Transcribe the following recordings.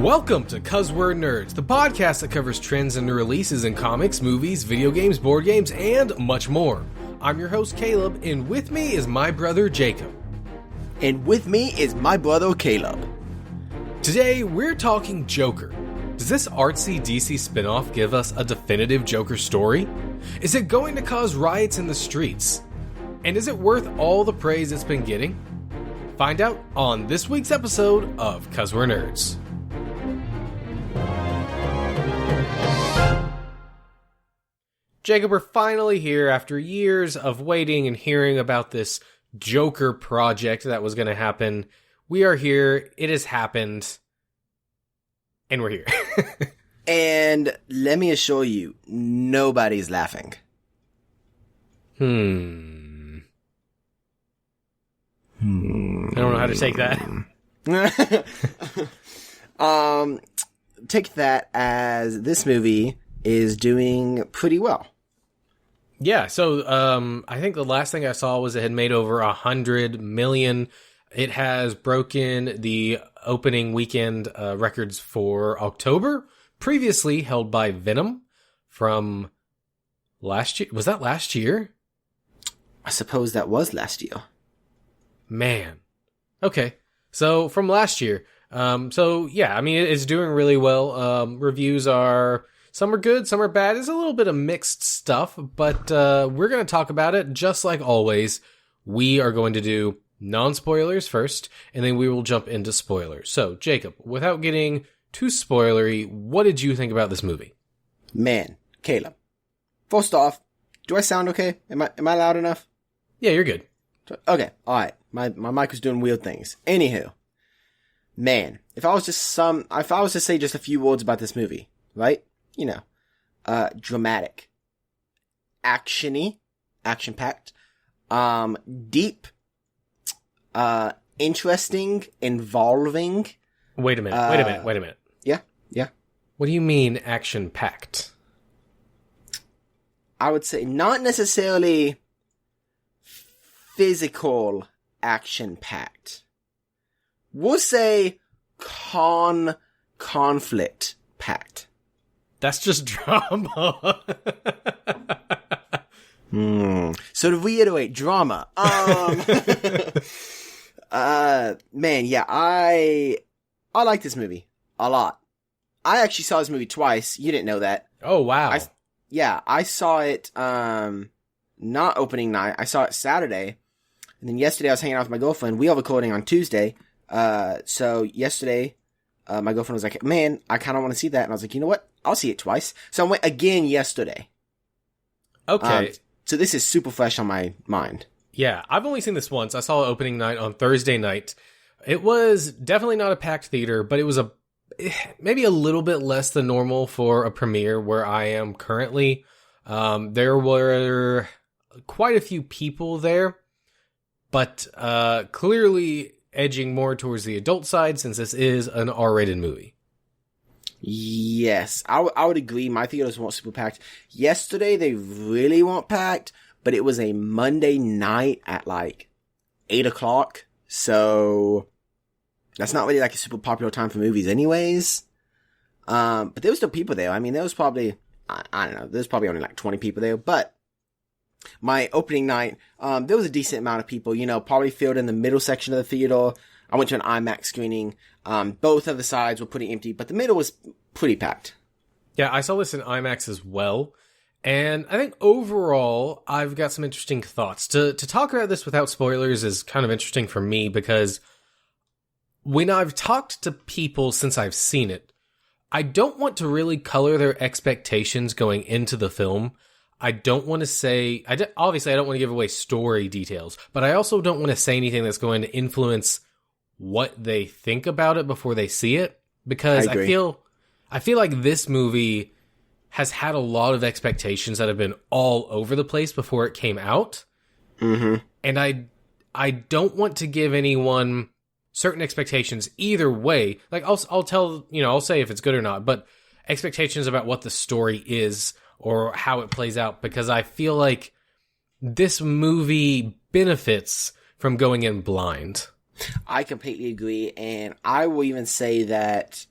Welcome to 'Cause We're Nerds, the podcast that covers trends and new releases in comics, movies, video games, board games, and much more. I'm your host, Caleb, and with me is my brother, Jacob. And with me is my brother, Caleb. Today, we're talking Joker. Does this artsy DC spinoff give us a definitive Joker story? Is it going to cause riots in the streets? And is it worth all the praise it's been getting? Find out on this week's episode of 'Cause We're Nerds. Jacob, we're finally here after years of waiting and hearing about this Joker project that was going to happen. We are here. It has happened. And we're here. And let me assure you, nobody's laughing. I don't know how to take that. Take that as this movie is doing pretty well. Yeah, so I think the last thing I saw was it had made over 100 million. It has broken the opening weekend records for October, previously held by Venom from last year. Was that last year? I suppose that was last year. Man. Okay. So from last year. So yeah, I mean, it's doing really well. Reviews are, some are good, some are bad. There's a little bit of mixed stuff, but we're going to talk about it just like always. We are going to do non-spoilers first, and then we will jump into spoilers. So, Jacob, without getting too spoilery, what did you think about this movie? Man, Caleb. First off, do I sound okay? Am I loud enough? Yeah, you're good. Okay, alright. My mic was doing weird things. Anywho. Man, if I was to say just a few words about this movie, right? You know, dramatic, actiony, action-packed, deep, interesting, involving. Wait a minute. Yeah. What do you mean action-packed? I would say not necessarily physical action-packed. We'll say conflict-packed. That's just drama. So to reiterate, drama. Man, yeah, I like this movie a lot. I actually saw this movie twice. You didn't know that. Oh, wow. I saw it, not opening night. I saw it Saturday. And then yesterday I was hanging out with my girlfriend. We are recording on Tuesday. So yesterday, my girlfriend was like, man, I kind of want to see that. And I was like, you know what? I'll see it twice. So I went again yesterday. Okay. So this is super fresh on my mind. Yeah, I've only seen this once. I saw it opening night on Thursday night. It was definitely not a packed theater, but it was maybe a little bit less than normal for a premiere where I am currently. There were quite a few people there, but clearly edging more towards the adult side since this is an R-rated movie. Yes, I would agree. My theaters weren't super packed. Yesterday, they really weren't packed, but it was a Monday night at like 8 o'clock. So that's not really like a super popular time for movies anyways. But there was still people there. I mean, there was probably, I don't know, there's probably only like 20 people there, but my opening night, there was a decent amount of people, probably filled in the middle section of the theater. I went to an IMAX screening. Both of the sides were pretty empty, but the middle was pretty packed. Yeah, I saw this in IMAX as well. And I think overall, I've got some interesting thoughts. To talk about this without spoilers is kind of interesting for me because when I've talked to people since I've seen it, I don't want to really color their expectations going into the film. I don't want to say, obviously I don't want to give away story details, but I also don't want to say anything that's going to influence what they think about it before they see it, because I feel like this movie has had a lot of expectations that have been all over the place before it came out. Mm-hmm. And I don't want to give anyone certain expectations either way. Like I'll say if it's good or not, but expectations about what the story is or how it plays out, because I feel like this movie benefits from going in blind. I completely agree, and I will even say that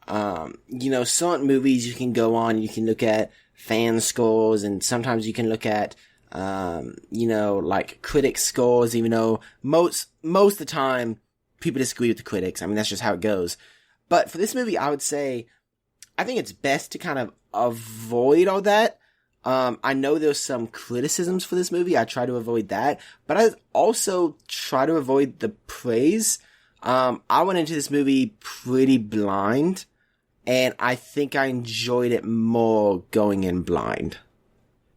Certain movies you can go on, you can look at fan scores, and sometimes you can look at, like critic scores, even though most of the time people disagree with the critics. I mean, that's just how it goes. But for this movie, I would say, I think it's best to kind of avoid all that. I know there's some criticisms for this movie. I try to avoid that, but I also try to avoid the praise. I went into this movie pretty blind, and I think I enjoyed it more going in blind.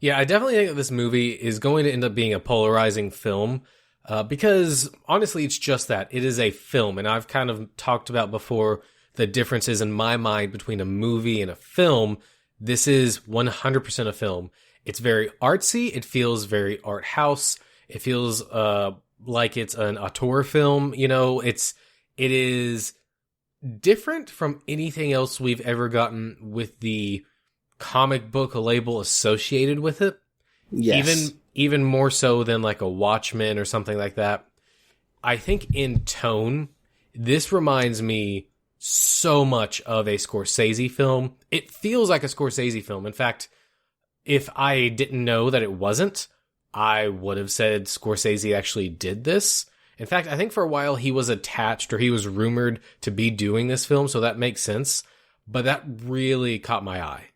Yeah, I definitely think that this movie is going to end up being a polarizing film, because honestly, it's just that. It is a film, and I've kind of talked about before the differences in my mind between a movie and a film. This is 100% a film. It's very artsy. It feels very art house. It feels like it's an auteur film. It is different from anything else we've ever gotten with the comic book label associated with it. Yes. Even more so than like a Watchmen or something like that. I think in tone, this reminds me so much of a Scorsese film. It feels like a Scorsese film. In fact, if I didn't know that it wasn't, I would have said Scorsese actually did this. In fact, I think for a while he was attached, or he was rumored to be doing this film, so that makes sense. But that really caught my eye.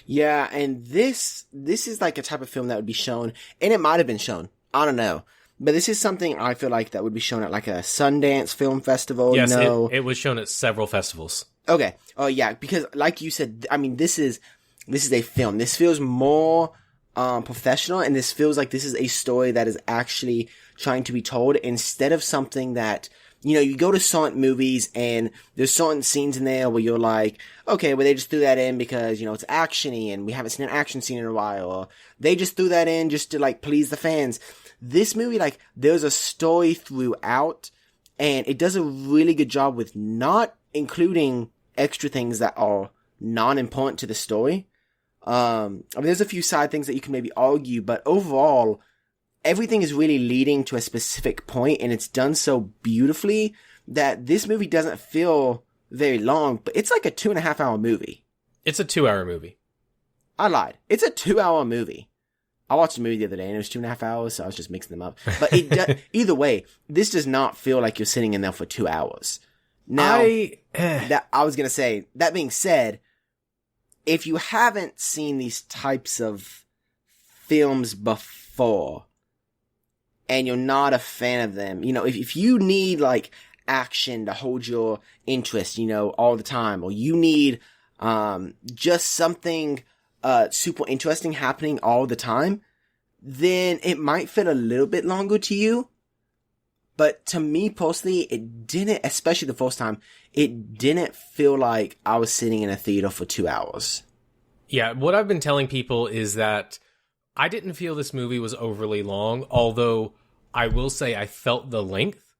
Yeah, and this is like a type of film that would be shown, and it might have been shown. I don't know. But this is something I feel like that would be shown at like a Sundance Film Festival. Yes, it was shown at several festivals. Okay. Oh yeah, because like you said, I mean, this is a film. This feels more professional, and this feels like this is a story that is actually trying to be told, instead of something that, you go to certain movies and there's certain scenes in there where you're like, okay, well, they just threw that in because, it's actiony and we haven't seen an action scene in a while, or they just threw that in just to like please the fans. This movie, like, there's a story throughout, and it does a really good job with not including extra things that are non-important to the story. I mean, there's a few side things that you can maybe argue, but overall, everything is really leading to a specific point, and it's done so beautifully that this movie doesn't feel very long, but it's like a 2.5-hour movie. It's a 2-hour movie. I lied. It's a 2-hour movie. I watched a movie the other day and it was 2.5 hours, so I was just mixing them up. But either way, this does not feel like you're sitting in there for 2 hours. Now, I was going to say, that being said, if you haven't seen these types of films before, and you're not a fan of them, if you need like action to hold your interest, all the time, or you need just something super interesting happening all the time, then it might feel a little bit longer to you. But to me personally, it didn't, especially the first time, it didn't feel like I was sitting in a theater for 2 hours. Yeah, what I've been telling people is that I didn't feel this movie was overly long, although I will say I felt the length.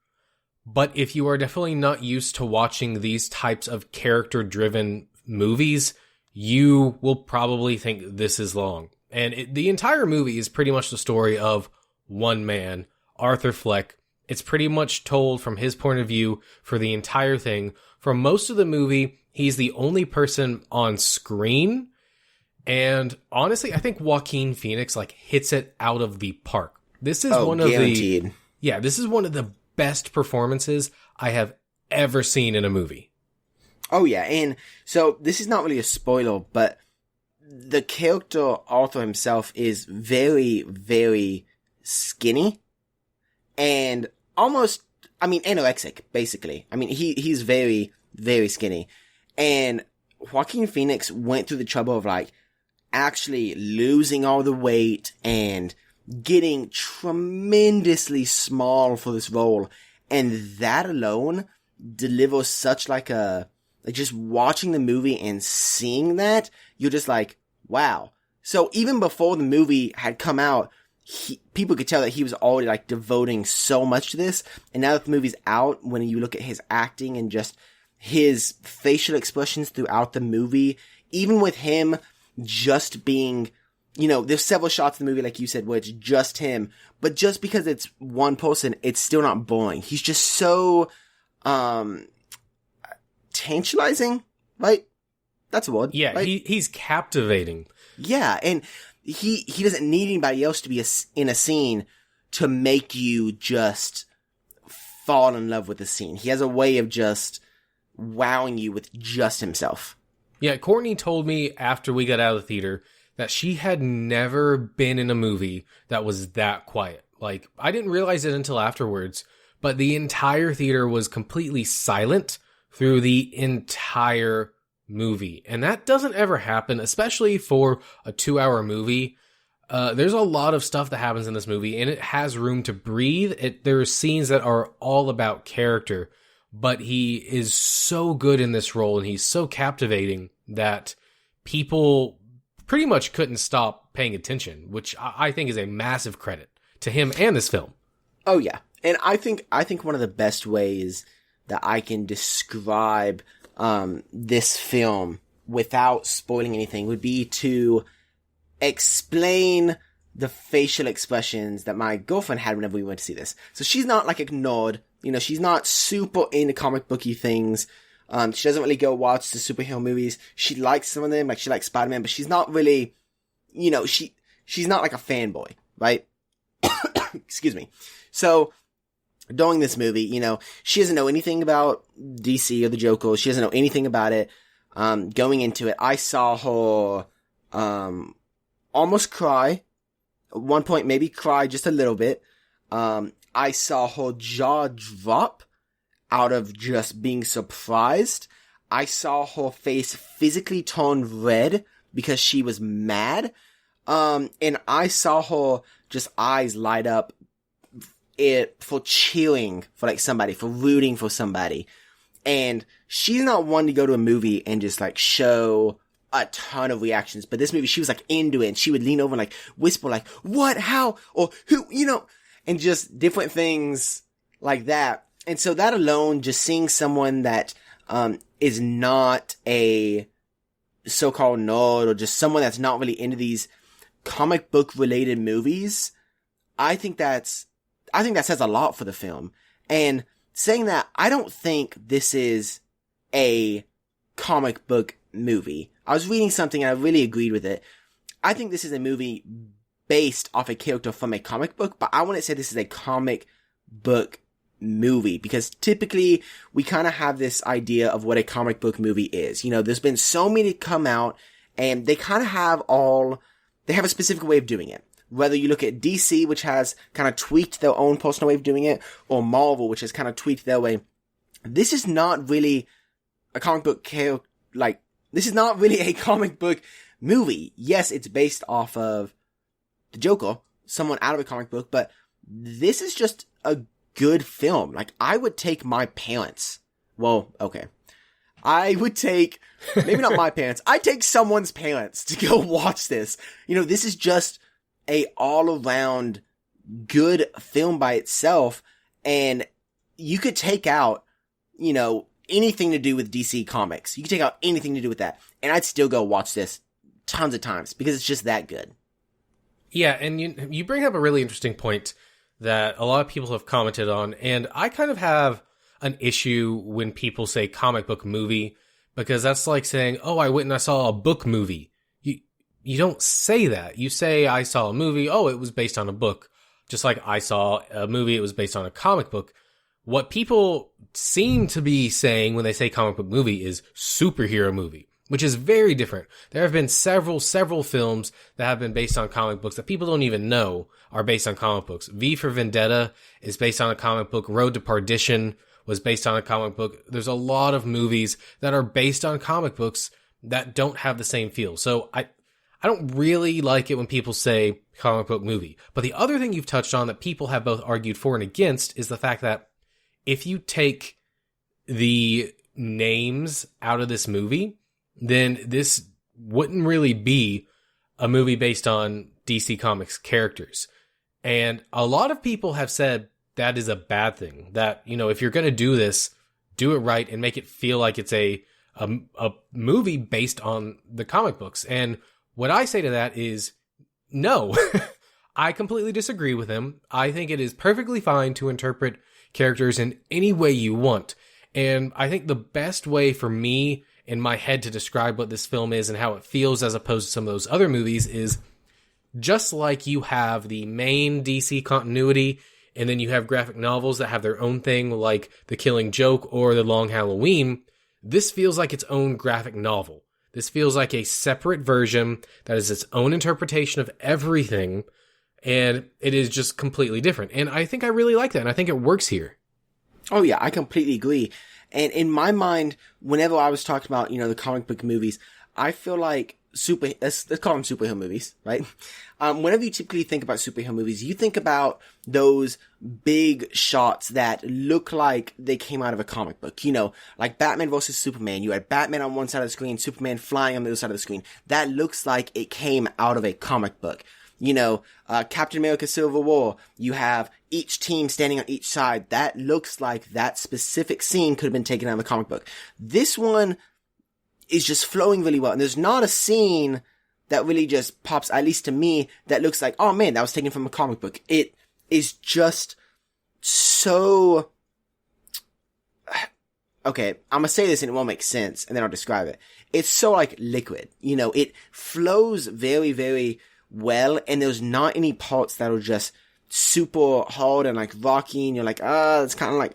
But if you are definitely not used to watching these types of character-driven movies, you will probably think this is long. And the entire movie is pretty much the story of one man, Arthur Fleck. It's pretty much told from his point of view for the entire thing. For most of the movie, he's the only person on screen. And honestly, I think Joaquin Phoenix hits it out of the park. This is guaranteed. This is one of the best performances I have ever seen in a movie. Oh yeah, and so this is not really a spoiler, but the character Arthur himself is very, very skinny and almost, anorexic, basically. He's very, very skinny. And Joaquin Phoenix went through the trouble of actually losing all the weight and getting tremendously small for this role. And that alone delivers such just watching the movie and seeing that, you're just like, wow. So even before the movie had come out, people could tell that he was already devoting so much to this. And now that the movie's out, when you look at his acting and just his facial expressions throughout the movie, even with him just being, there's several shots in the movie, like you said, where it's just him, but just because it's one person, it's still not boring. He's just so, tantalizing right? That's a word. Yeah, right? he's captivating. Yeah, and he doesn't need anybody else to be in a scene to make you just fall in love with the scene. He has a way of just wowing you with just himself. Yeah, Courtney told me after we got out of the theater that she had never been in a movie that was that quiet. Like, I didn't realize it until afterwards, but the entire theater was completely silent through the entire movie. And that doesn't ever happen, especially for a 2-hour movie. There's a lot of stuff that happens in this movie, and it has room to breathe. There are scenes that are all about character, but he is so good in this role, and he's so captivating that people pretty much couldn't stop paying attention, which I think is a massive credit to him and this film. Oh yeah, and I think one of the best ways that I can describe this film without spoiling anything would be to explain the facial expressions that my girlfriend had whenever we went to see this. So she's not like ignored, she's not super into comic booky things. She doesn't really go watch the superhero movies. She likes some of them, like she likes Spider-Man, but she's not really, she's not like a fanboy, right? Excuse me. So during this movie, she doesn't know anything about DC or the Joker. She doesn't know anything about it. Going into it, I saw her, almost cry. At one point, maybe cry just a little bit. I saw her jaw drop out of just being surprised. I saw her face physically turn red because she was mad. And I saw her just eyes light up for cheering for like somebody, for rooting for somebody. And she's not one to go to a movie and just like show a ton of reactions. But this movie, she was like into it, and she would lean over and like whisper like, what, how, or who, and just different things like that. And so that alone, just seeing someone that, is not a so-called nerd, or just someone that's not really into these comic book related movies, I think that says a lot for the film. And saying that, I don't think this is a comic book movie. I was reading something and I really agreed with it. I think this is a movie based off a character from a comic book, but I wouldn't say this is a comic book movie, because typically we kind of have this idea of what a comic book movie is. There's been so many come out, and they kind of they have a specific way of doing it. Whether you look at DC, which has kind of tweaked their own personal way of doing it, or Marvel, which has kind of tweaked their way. This is not really a comic book this is not really a comic book movie. Yes, it's based off of the Joker, someone out of a comic book, but this is just a good film. Like, I would take my parents. Well, okay. I would take, maybe not my parents, I'd take someone's parents to go watch this. This is just a all-around good film by itself, and you could take out, anything to do with DC Comics. You could take out anything to do with that, and I'd still go watch this tons of times, because it's just that good. Yeah, and you bring up a really interesting point that a lot of people have commented on, and I kind of have an issue when people say comic book movie, because that's like saying, oh, I went and I saw a book movie. You don't say that. You say, I saw a movie, oh, it was based on a book. Just like I saw a movie, it was based on a comic book. What people seem to be saying when they say comic book movie is superhero movie, which is very different. There have been several films that have been based on comic books that people don't even know are based on comic books. V for Vendetta is based on a comic book. Road to Perdition was based on a comic book. There's a lot of movies that are based on comic books that don't have the same feel. So I don't really like it when people say comic book movie. But the other thing you've touched on that people have both argued for and against is the fact that if you take the names out of this movie, then this wouldn't really be a movie based on DC Comics characters. And a lot of people have said that is a bad thing. That, if you're going to do this, do it right and make it feel like it's a movie based on the comic books. And what I say to that is, no, I completely disagree with him. I think it is perfectly fine to interpret characters in any way you want. And I think the best way for me in my head to describe what this film is and how it feels as opposed to some of those other movies is just like you have the main DC continuity and then you have graphic novels that have their own thing like The Killing Joke or The Long Halloween. This feels like its own graphic novel. This feels like a separate version that is its own interpretation of everything, and it is just completely different. And I think I really like that, and I think it works here. Oh yeah, I completely agree. And in my mind, whenever I was talking about, the comic book movies, I feel like let's call them superhero movies, right? Whenever you typically think about superhero movies, you think about those big shots that look like they came out of a comic book. Like Batman versus Superman. You had Batman on one side of the screen, Superman flying on the other side of the screen. That looks like it came out of a comic book. Captain America Civil War, you have each team standing on each side. That looks like that specific scene could have been taken out of a comic book. This one is just flowing really well. And there's not a scene that really just pops, at least to me, that looks like, oh man, that was taken from a comic book. It is just so... Okay, I'm gonna say this and it won't make sense, and then I'll describe it. It's so like liquid. It flows very, very well, and there's not any parts that are just super hard and like rocky, and you're like, it's kind of like,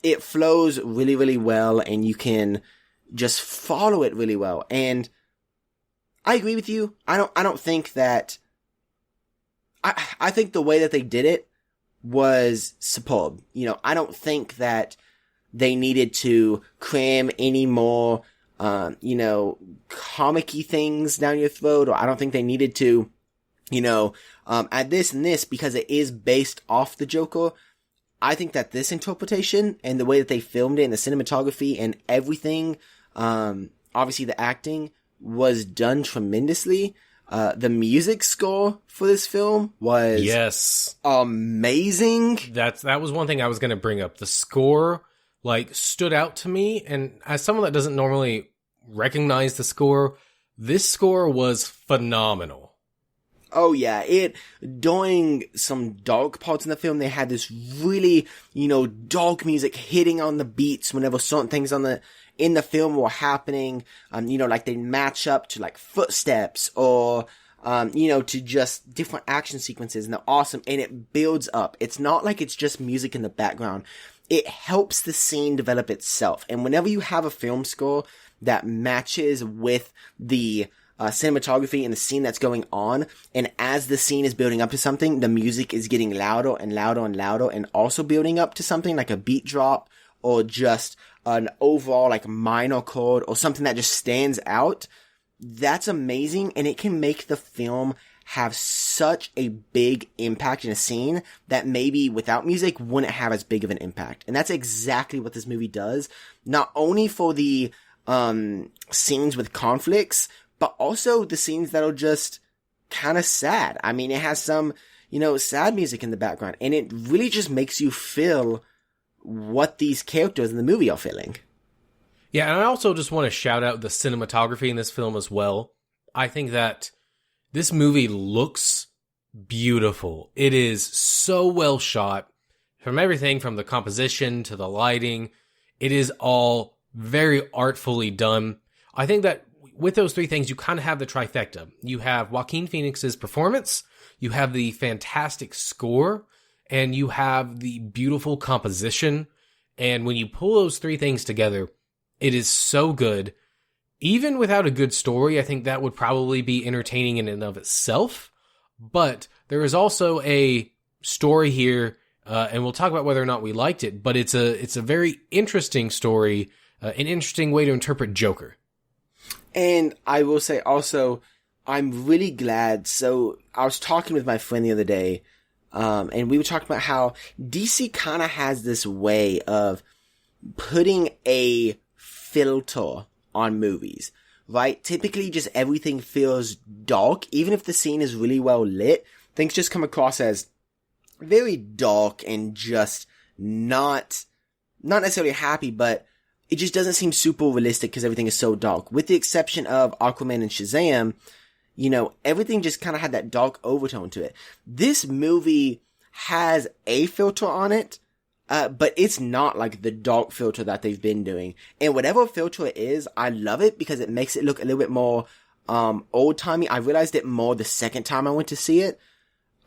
it flows really, really well, and you can just follow it really well. And I agree with you. I don't think that, I think the way that they did it was superb. I don't think that they needed to cram any more, comic-y things down your throat, or I don't think they needed to, add this and this because it is based off the Joker. I think that this interpretation and the way that they filmed it and the cinematography and everything, obviously the acting was done tremendously. The music score for this film was amazing. That was one thing I was going to bring up. The score stood out to me, and as someone that doesn't normally recognize the score, this score was phenomenal. Oh yeah, during some dark parts in the film, they had this really, dark music hitting on the beats whenever certain things in the film were happening. Like they match up to like footsteps or, to just different action sequences, and they're awesome, and it builds up. It's not like it's just music in the background. It helps the scene develop itself. And whenever you have a film score that matches with the cinematography and the scene that's going on, and as the scene is building up to something, the music is getting louder and louder and louder, and also building up to something like a beat drop or just an overall minor chord or something that just stands out, that's amazing, and it can make the film have such a big impact in a scene that maybe without music wouldn't have as big of an impact. And that's exactly what this movie does, not only for the scenes with conflicts, but also the scenes that are just kind of sad. I mean, it has some, sad music in the background, and it really just makes you feel what these characters in the movie are feeling. Yeah, and I also just want to shout out the cinematography in this film as well. I think that this movie looks beautiful. It is so well shot. From everything from the composition to the lighting, it is all very artfully done. I think that with those three things, you kind of have the trifecta. You have Joaquin Phoenix's performance, you have the fantastic score, and you have the beautiful composition. And when you pull those three things together, it is so good. Even without a good story, I think that would probably be entertaining in and of itself. But there is also a story here, and we'll talk about whether or not we liked it, but it's a very interesting story, an interesting way to interpret Joker. And I will say also, I'm really glad. So I was talking with my friend the other day, and we were talking about how DC kind of has this way of putting a filter on movies, right? Typically just everything feels dark. Even if the scene is really well lit, things just come across as very dark and just not necessarily happy, but it just doesn't seem super realistic because everything is so dark. With the exception of Aquaman and Shazam, everything just kind of had that dark overtone to it. This movie has a filter on it, But it's not like the dark filter that they've been doing. And whatever filter it is, I love it because it makes it look a little bit more, old-timey. I realized it more the second time I went to see it.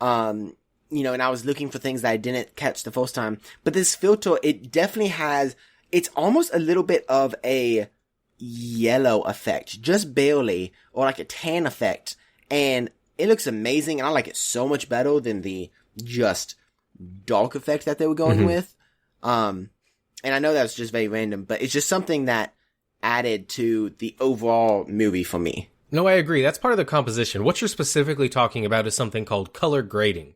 And I was looking for things that I didn't catch the first time. But this filter, it definitely has, it's almost a little bit of a yellow effect, just barely, or like a tan effect. And it looks amazing, and I like it so much better than the just dark effect that they were going with. And I know that's just very random, but it's just something that added to the overall movie for me. No, I agree. That's part of the composition. What you're specifically talking about is something called color grading.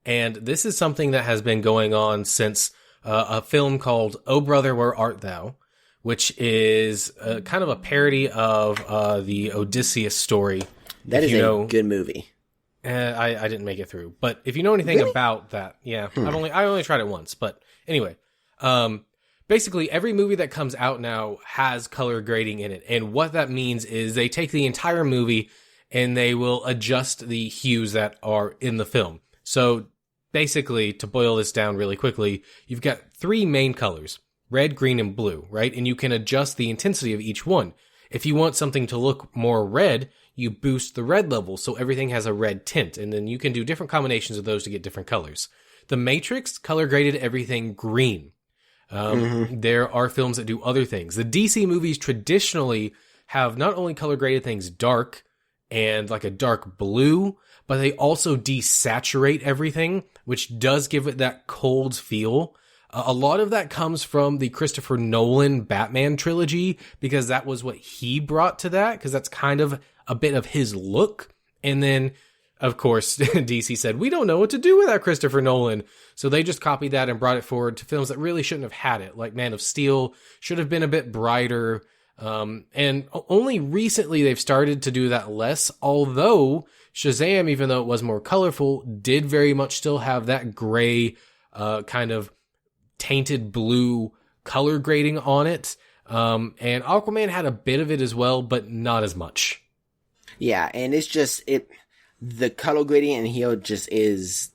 And this is something that has been going on since a film called Oh Brother, Where Art Thou?, which is kind of a parody of the Odysseus story. That is a good movie. I didn't make it through, but if you know anything about that, I only tried it once. But anyway, basically every movie that comes out now has color grading in it, and what that means is they take the entire movie and they will adjust the hues that are in the film. So basically, to boil this down really quickly, you've got three main colors: red, green, and blue, right? And you can adjust the intensity of each one. If you want something to look more red, you boost the red level so everything has a red tint, and then you can do different combinations of those to get different colors. The Matrix color graded everything green. There are films that do other things. The DC movies traditionally have not only color graded things dark and like a dark blue, but they also desaturate everything, which does give it that cold feel. A lot of that comes from the Christopher Nolan Batman trilogy, because that was what he brought to that, because that's kind of a bit of his look. And then, of course, DC said, we don't know what to do with that Christopher Nolan. So they just copied that and brought it forward to films that really shouldn't have had it. Like Man of Steel should have been a bit brighter. And only recently they've started to do that less, although Shazam, even though it was more colorful, did very much still have that gray, kind of tainted blue color grading on it. And Aquaman had a bit of it as well, but not as much. Yeah, and it's just, the color grading in here just is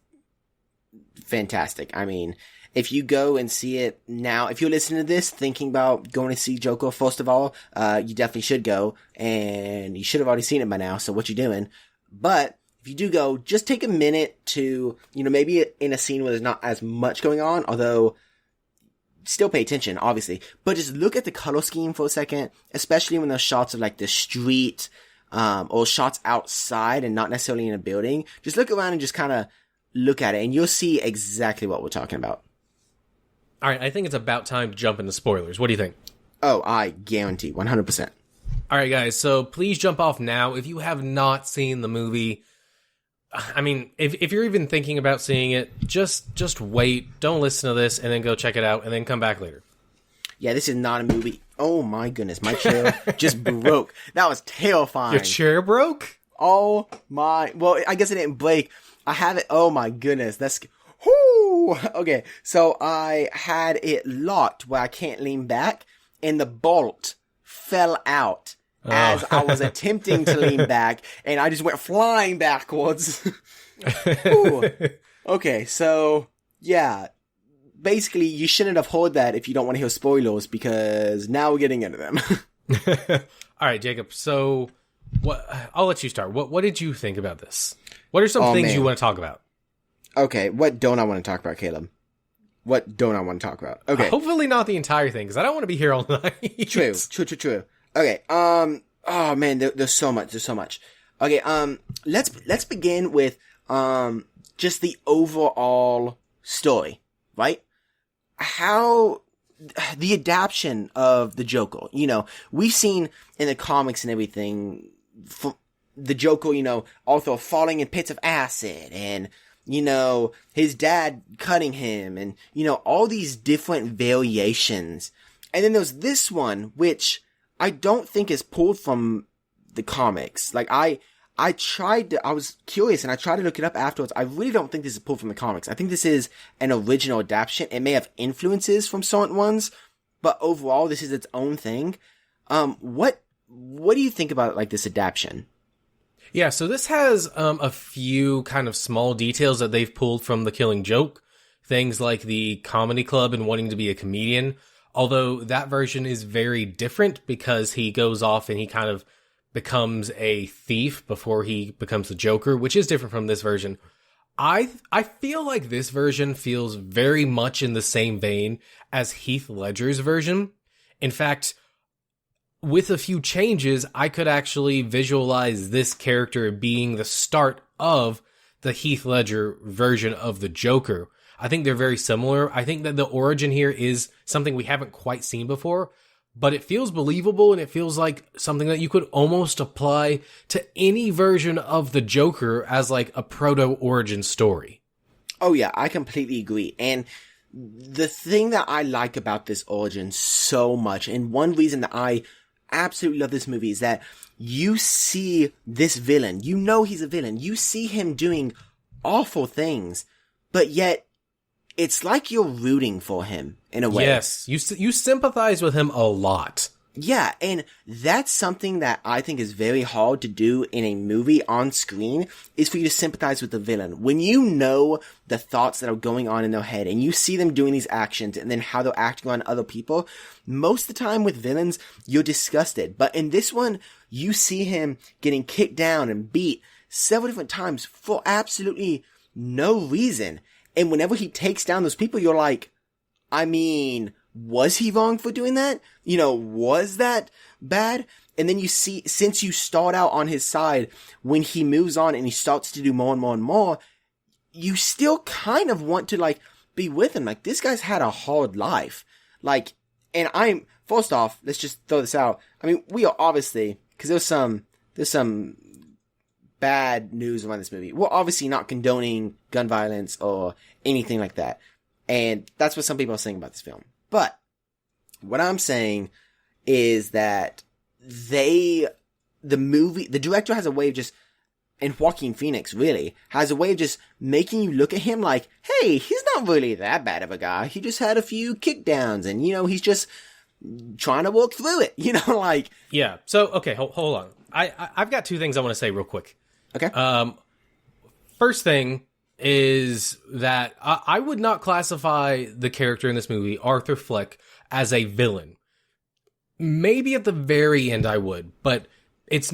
fantastic. I mean, if you go and see it now, if you're listening to this thinking about going to see Joker, first of all, you definitely should go, and you should have already seen it by now, so what you doing? But if you do go, just take a minute to, maybe in a scene where there's not as much going on, although still pay attention, obviously, but just look at the color scheme for a second, especially when there's shots of like the street, or shots outside and not necessarily in a building. Just look around and just kind of look at it, and you'll see exactly what we're talking about. All right, I think it's about time to jump into spoilers. What do you think? Oh, I guarantee, 100%. All right, guys, so please jump off now if you have not seen the movie. I mean, if you're even thinking about seeing it, just wait. Don't listen to this, and then go check it out, and then come back later. Yeah, this is not a movie. Oh my goodness, my chair just broke. That was terrifying. Your chair broke? Oh my, well, I guess it didn't break. I have it, oh my goodness, that's, whoo! Okay, so I had it locked where I can't lean back, and the bolt fell out as I was attempting to lean back, and I just went flying backwards. Okay, so, yeah. Basically, you shouldn't have heard that if you don't want to hear spoilers, because now we're getting into them. All right, Jacob. So, I'll let you start. What did you think about this? What are some things you want to talk about? Okay, what don't I want to talk about, Caleb? What don't I want to talk about? Okay, hopefully not the entire thing, because I don't want to be here all night. True. Okay, oh man, there's so much. Okay, let's begin with just the overall story, right? How the adaptation of the Joker, we've seen in the comics and everything, the Joker, also falling in pits of acid, and, his dad cutting him, and, all these different variations. And then there's this one, which I don't think is pulled from the comics. Like, I was curious and I tried to look it up afterwards. I really don't think this is pulled from the comics. I think this is an original adaptation. It may have influences from certain ones, but overall this is its own thing. What do you think about like this adaptation? Yeah, so this has a few kind of small details that they've pulled from The Killing Joke. things like the comedy club and wanting to be a comedian. Although that version is very different because he goes off and he kind of becomes a thief before he becomes the Joker, which is different from this version. I feel like this version feels very much in the same vein as Heath Ledger's version. In fact, with a few changes, I could actually visualize this character being the start of the Heath Ledger version of the Joker. I think they're very similar. I think that the origin here is something we haven't quite seen before, but it feels believable and it feels like something that you could almost apply to any version of the Joker as like a proto-origin story. Oh yeah, I completely agree. And the thing that I like about this origin so much, and one reason that I absolutely love this movie, is that you see this villain. You know he's a villain. You see him doing awful things, but yet it's like you're rooting for him in a way. Yes, you sympathize with him a lot. Yeah, and that's something that I think is very hard to do in a movie on screen, is for you to sympathize with the villain. When you know the thoughts that are going on in their head, and you see them doing these actions, and then how they're acting on other people, most of the time with villains, you're disgusted. But in this one, you see him getting kicked down and beat several different times for absolutely no reason. And whenever he takes down those people, you're like, I mean, was he wrong for doing that? You know, was that bad? And then you see, since you start out on his side, when he moves on and he starts to do more and more and more, you still kind of want to, like, be with him. Like, this guy's had a hard life. Like, and first off, let's just throw this out. I mean, we are obviously, because there's some bad news around this movie. We're obviously not condoning gun violence or anything like that. And that's what some people are saying about this film. But what I'm saying is that the director has a way of just, and Joaquin Phoenix really has a way of just making you look at him like, hey, he's not really that bad of a guy. He just had a few kickdowns and, you know, he's just trying to work through it, you know, like. Yeah. So, okay, hold on. I've got two things I want to say real quick. Okay. First thing is that I would not classify the character in this movie, Arthur Fleck, as a villain. Maybe at the very end I would, but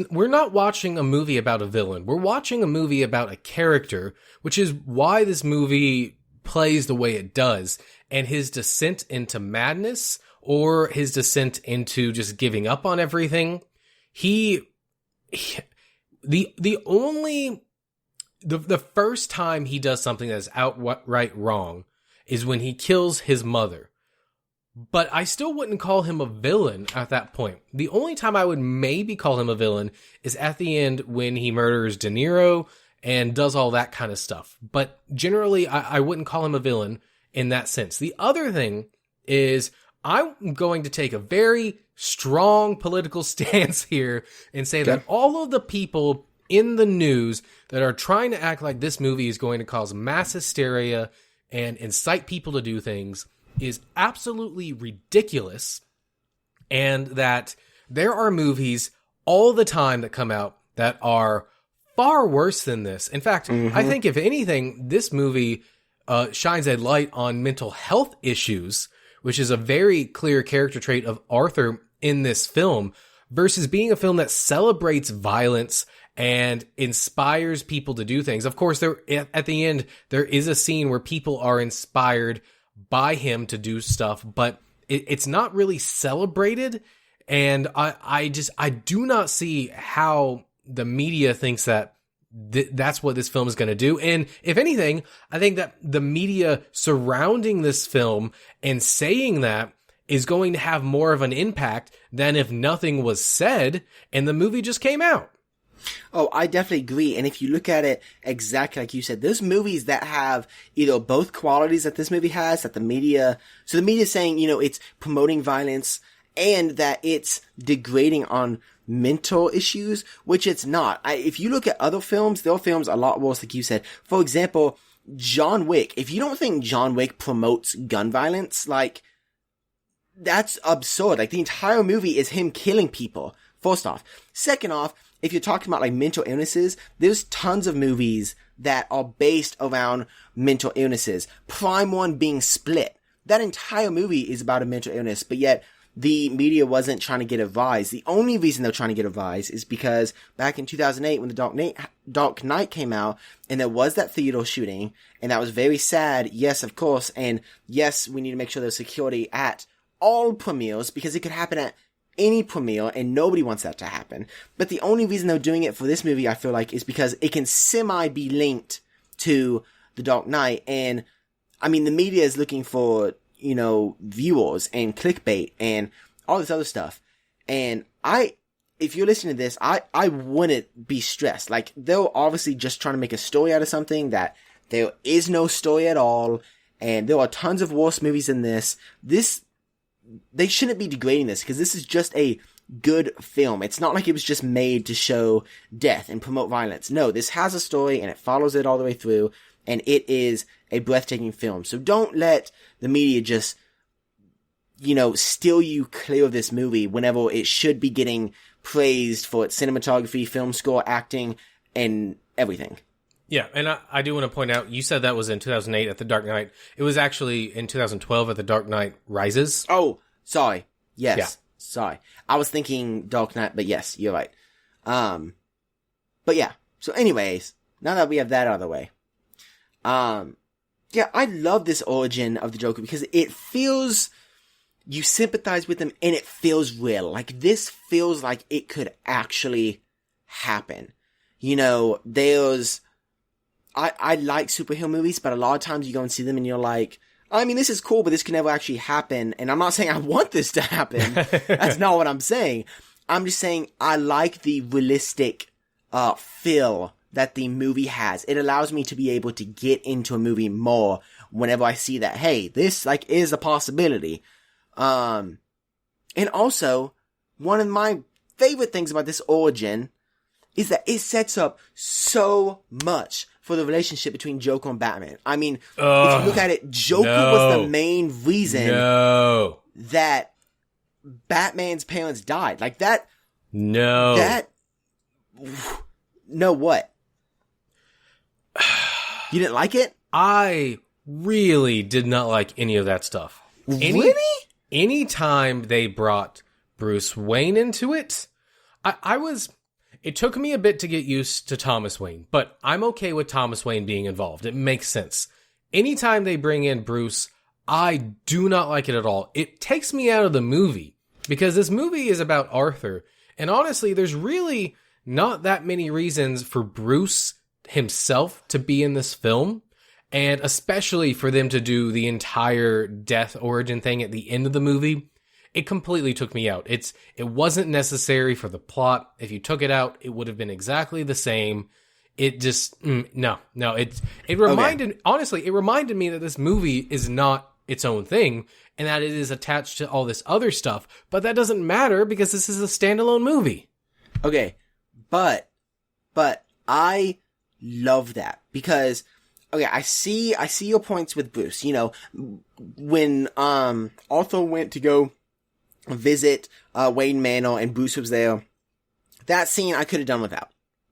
we're not watching a movie about a villain. We're watching a movie about a character, which is why this movie plays the way it does. And his descent into madness, or his descent into just giving up on everything, the first time he does something that is outright wrong is when he kills his mother. But I still wouldn't call him a villain at that point. The only time I would maybe call him a villain is at the end when he murders De Niro and does all that kind of stuff. But generally, I wouldn't call him a villain in that sense. The other thing is I'm going to take a very strong political stance here and say that all of the people in the news that are trying to act like this movie is going to cause mass hysteria and incite people to do things is absolutely ridiculous, and that there are movies all the time that come out that are far worse than this. In fact, I think if anything, this movie shines a light on mental health issues, which is a very clear character trait of Arthur in this film, versus being a film that celebrates violence and inspires people to do things. Of course, at the end, there is a scene where people are inspired by him to do stuff, but it's not really celebrated. And I do not see how the media thinks that that's what this film is going to do. And if anything, I think that the media surrounding this film and saying that is going to have more of an impact than if nothing was said and the movie just came out. Oh, I definitely agree. And if you look at it exactly like you said, there's movies that have either both qualities that this movie has, that the media is saying, you know, it's promoting violence and that it's degrading on mental issues, which it's not. If you look at other films, there are films a lot worse, like you said. For example, John Wick. If you don't think John Wick promotes gun violence, like, that's absurd. Like, the entire movie is him killing people, first off. Second off, if you're talking about, like, mental illnesses, there's tons of movies that are based around mental illnesses. Prime One being Split. That entire movie is about a mental illness, but yet the media wasn't trying to get a rise. The only reason they're trying to get a rise is because back in 2008 when The Dark Knight came out, and there was that theater shooting, and that was very sad, yes, of course, and yes, we need to make sure there's security at all premieres, because it could happen at any premiere, and nobody wants that to happen. But the only reason they're doing it for this movie, I feel like, is because it can be linked to The Dark Knight, and, I mean, the media is looking for, you know, viewers and clickbait and all this other stuff. And if you're listening to this, I wouldn't be stressed. Like, they're obviously just trying to make a story out of something that there is no story at all, and there are tons of worse movies than this. They shouldn't be degrading this, because this is just a good film. It's not like it was just made to show death and promote violence. No, this has a story, and it follows it all the way through, and it is a breathtaking film. So don't let the media just, you know, steal you clear of this movie whenever it should be getting praised for its cinematography, film score, acting, and everything. Yeah, and I do want to point out, you said that was in 2008 at The Dark Knight. It was actually in 2012 at The Dark Knight Rises. Oh, sorry. Yes. Yeah. Sorry. I was thinking Dark Knight, but yes, you're right. But yeah. So anyways, now that we have that out of the way. Yeah, I love this origin of the Joker because it feels, you sympathize with him and it feels real. Like, this feels like it could actually happen. You know, I like superhero movies, but a lot of times you go and see them and you're like, I mean, this is cool, but this can never actually happen. And I'm not saying I want this to happen. That's not what I'm saying. I'm just saying I like the realistic, feel that the movie has. It allows me to be able to get into a movie more whenever I see that, hey, this, like, is a possibility. And also, one of my favorite things about this origin is that it sets up so much for the relationship between Joker and Batman. I mean, if you look at it, Joker was the main reason that Batman's parents died. Like, that... No, what? You didn't like it? I really did not like any of that stuff. Really? Anytime they brought Bruce Wayne into it, it took me a bit to get used to Thomas Wayne, but I'm okay with Thomas Wayne being involved. It makes sense. Anytime they bring in Bruce, I do not like it at all. It takes me out of the movie, because this movie is about Arthur, and honestly, there's really not that many reasons for Bruce himself to be in this film, and especially for them to do the entire death origin thing at the end of the movie. It completely took me out. It wasn't necessary for the plot. If you took it out, it would have been exactly the same. It just, no. It reminded, honestly, it reminded me that this movie is not its own thing, and that it is attached to all this other stuff, but that doesn't matter because this is a standalone movie. Okay, but I love that because, okay, I see your points with Bruce. You know, when Arthur went to go visit Wayne Manor and Bruce was there, that scene I could have done without.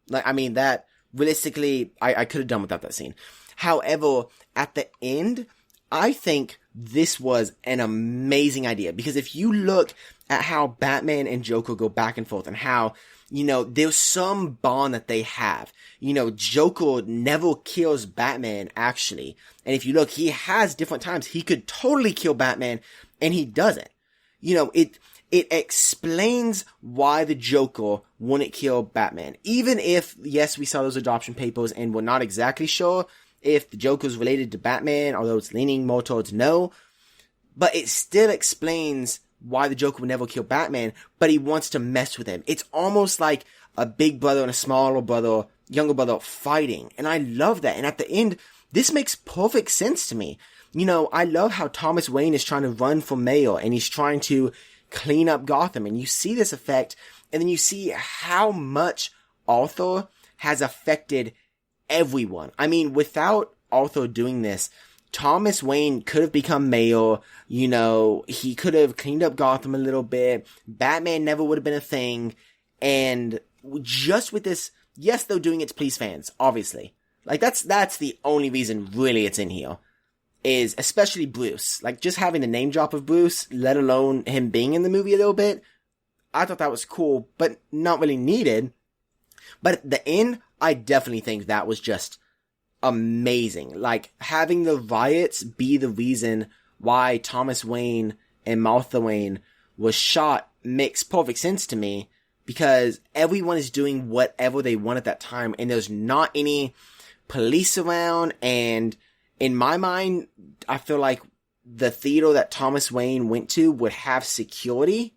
Like, I mean, that realistically I could have done without that scene. However, at the end, I think this was an amazing idea, because if you look at how Batman and Joker go back and forth and how, you know, there's some bond that they have. You know, Joker never kills Batman, actually. And if you look, he has different times. He could totally kill Batman, and he doesn't. You know, it explains why the Joker wouldn't kill Batman. Even if, yes, we saw those adoption papers and we're not exactly sure if the Joker's related to Batman, although it's leaning more towards no. But it still explains why the Joker would never kill Batman, but he wants to mess with him. It's almost like a big brother and a smaller brother, younger brother fighting. And I love that. And at the end, this makes perfect sense to me. You know, I love how Thomas Wayne is trying to run for mayor and he's trying to clean up Gotham. And you see this effect, and then you see how much Arthur has affected everyone. I mean, without Arthur doing this, Thomas Wayne could have become mayor, you know, he could have cleaned up Gotham a little bit, Batman never would have been a thing, and just with this, yes, they're doing it to please fans, obviously, Like, that's the only reason really it's in here. Is especially Bruce. Like, just having the name drop of Bruce, let alone him being in the movie a little bit, I thought that was cool, but not really needed. But at the end, I definitely think that was just amazing. Like, having the riots be the reason why Thomas Wayne and Martha Wayne was shot makes perfect sense to me, because everyone is doing whatever they want at that time, and there's not any police around, and in my mind, I feel like the theater that Thomas Wayne went to would have security.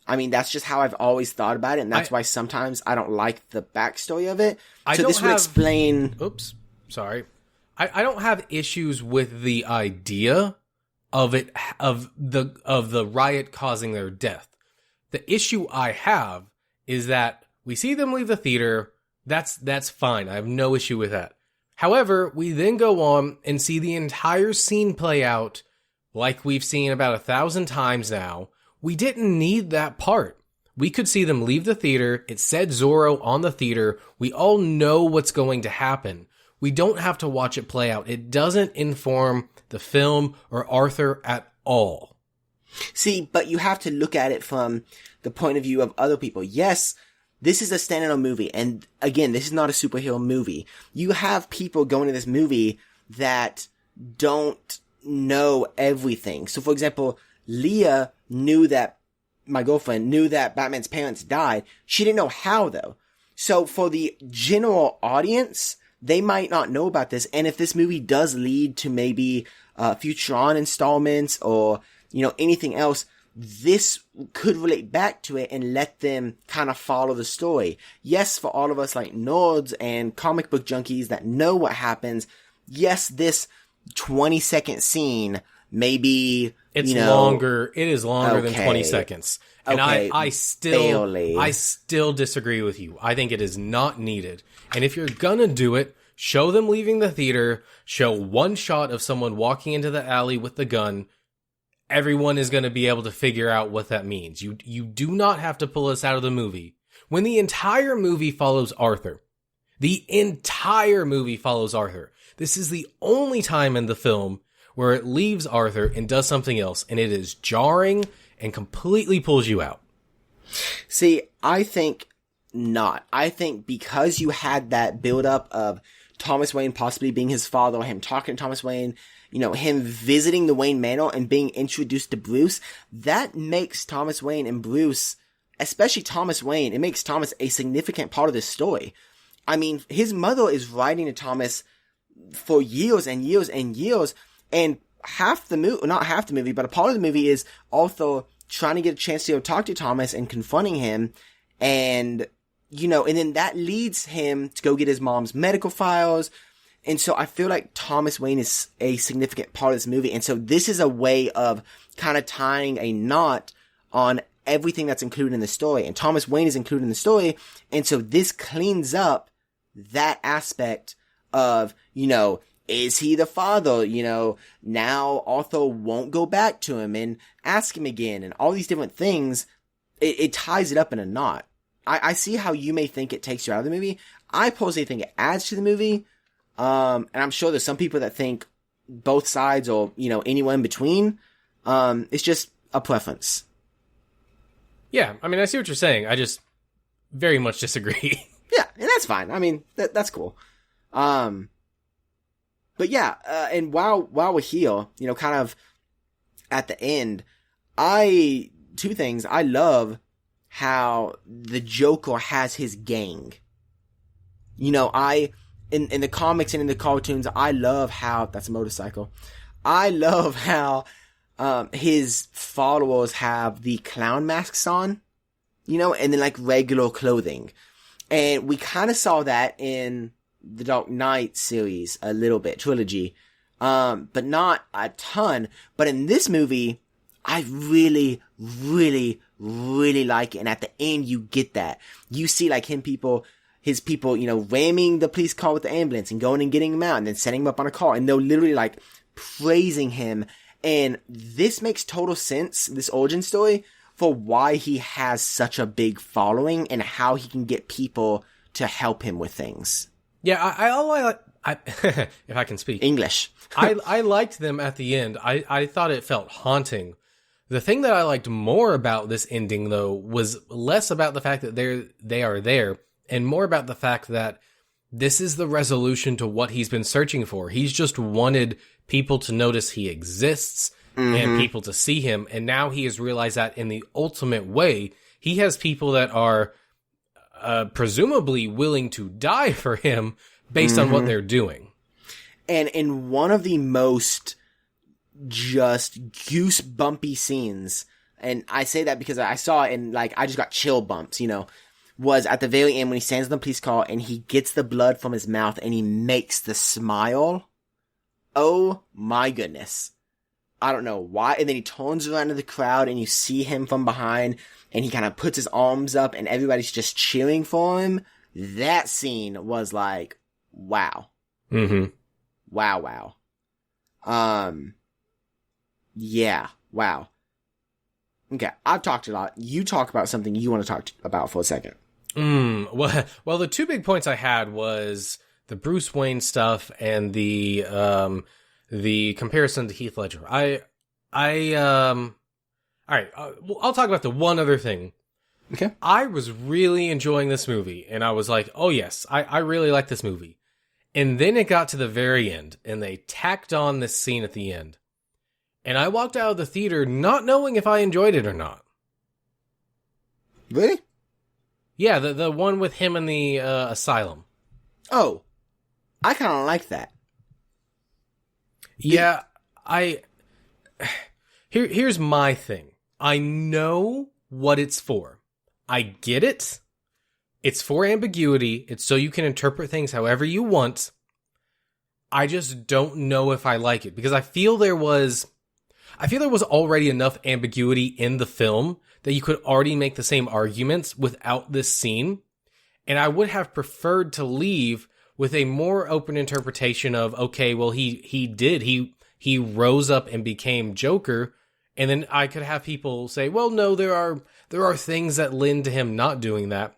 I mean, that's just how I've always thought about it, and that's why sometimes I don't like the backstory of it. So this would explain... Oops, sorry. I don't have issues with the idea of it, of the riot causing their death. The issue I have is that we see them leave the theater. That's fine. I have no issue with that. However, we then go on and see the entire scene play out like we've seen about 1,000 times now. We didn't need that part. We could see them leave the theater. It said Zorro on the theater. We all know what's going to happen. We don't have to watch it play out. It doesn't inform the film or Arthur at all. See, but you have to look at it from the point of view of other people. Yes, this is a standalone movie, and again, this is not a superhero movie. You have people going to this movie that don't know everything. So, for example, Leah my girlfriend knew that Batman's parents died. She didn't know how, though. So, for the general audience, they might not know about this, and if this movie does lead to maybe future on installments or, anything else, this could relate back to it and let them kind of follow the story. Yes, for all of us like nerds and comic book junkies that know what happens, yes, this 20-second scene maybe it is longer than 20 seconds. And okay, I still disagree with you. I think it is not needed. And if you're gonna do it, show them leaving the theater, show one shot of someone walking into the alley with the gun. Everyone is going to be able to figure out what that means. You do not have to pull us out of the movie. When the entire movie follows Arthur. The entire movie follows Arthur. This is the only time in the film where it leaves Arthur and does something else, and it is jarring and completely pulls you out. See, I think not. I think because you had that build-up of Thomas Wayne possibly being his father, him talking to Thomas Wayne, him visiting the Wayne Manor and being introduced to Bruce, that makes Thomas Wayne and Bruce, especially Thomas Wayne, it makes Thomas a significant part of this story. I mean, his mother is writing to Thomas for years and years and years, and half the movie, not half the movie, but a part of the movie is also trying to get a chance to go talk to Thomas and confronting him, and, and then that leads him to go get his mom's medical files. And so I feel like Thomas Wayne is a significant part of this movie. And so this is a way of kind of tying a knot on everything that's included in the story. And Thomas Wayne is included in the story. And so this cleans up that aspect of, is he the father? Now Arthur won't go back to him and ask him again and all these different things. It ties it up in a knot. I see how you may think it takes you out of the movie. I personally think it adds to the movie. And I'm sure there's some people that think both sides or, anyone in between. It's just a preference. Yeah, I mean, I see what you're saying. I just very much disagree. Yeah, and that's fine. I mean, that's cool. But yeah, and while we're here, kind of at the end, two things. I love how the Joker has his gang. In the comics and in the cartoons, I love how, that's a motorcycle. I love how, his followers have the clown masks on, and then like regular clothing. And we kind of saw that in the Dark Knight series a little bit, trilogy. But not a ton. But in this movie, I really, really, really like it. And at the end, you get that. You see like his people, ramming the police car with the ambulance and going and getting him out and then setting him up on a car. And they're literally like praising him. And this makes total sense, this origin story, for why he has such a big following and how he can get people to help him with things. Yeah, I if I can speak English. I liked them at the end. I thought it felt haunting. The thing that I liked more about this ending, though, was less about the fact that they are there, and more about the fact that this is the resolution to what he's been searching for. He's just wanted people to notice he exists and people to see him, and now he has realized that in the ultimate way, he has people that are presumably willing to die for him based on what they're doing. And in one of the most just goosebumpy scenes, and I say that because I saw it and like I just got chill bumps, you know, was at the very end when he stands on the police car and he gets the blood from his mouth and he makes the smile. Oh my goodness. I don't know why. And then he turns around to the crowd and you see him from behind and he kind of puts his arms up and everybody's just cheering for him. That scene was like, wow. Wow. Yeah, wow. Okay, I've talked a lot. You talk about something you want to talk about for a second. Well, the two big points I had was the Bruce Wayne stuff and the comparison to Heath Ledger. All right, I'll talk about the one other thing. Okay. I was really enjoying this movie, and I was like, oh yes, I really like this movie. And then it got to the very end, and they tacked on this scene at the end. And I walked out of the theater not knowing if I enjoyed it or not. Really? Yeah, the one with him in the asylum. Oh, I kind of like that. Yeah, Here's my thing. I know what it's for. I get it. It's for ambiguity. It's so you can interpret things however you want. I just don't know if I like it because I feel there was already enough ambiguity in the film that you could already make the same arguments without this scene. And I would have preferred to leave with a more open interpretation of, okay, well, he rose up and became Joker. And then I could have people say, well, no, there are things that lend to him not doing that.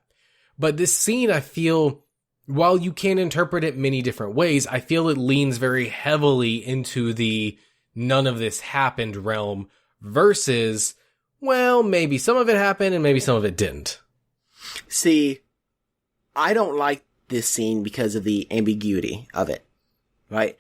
But this scene, I feel, while you can interpret it many different ways, I feel it leans very heavily into the none of this happened realm versus, well, maybe some of it happened and maybe some of it didn't. See, I don't like this scene because of the ambiguity of it, right?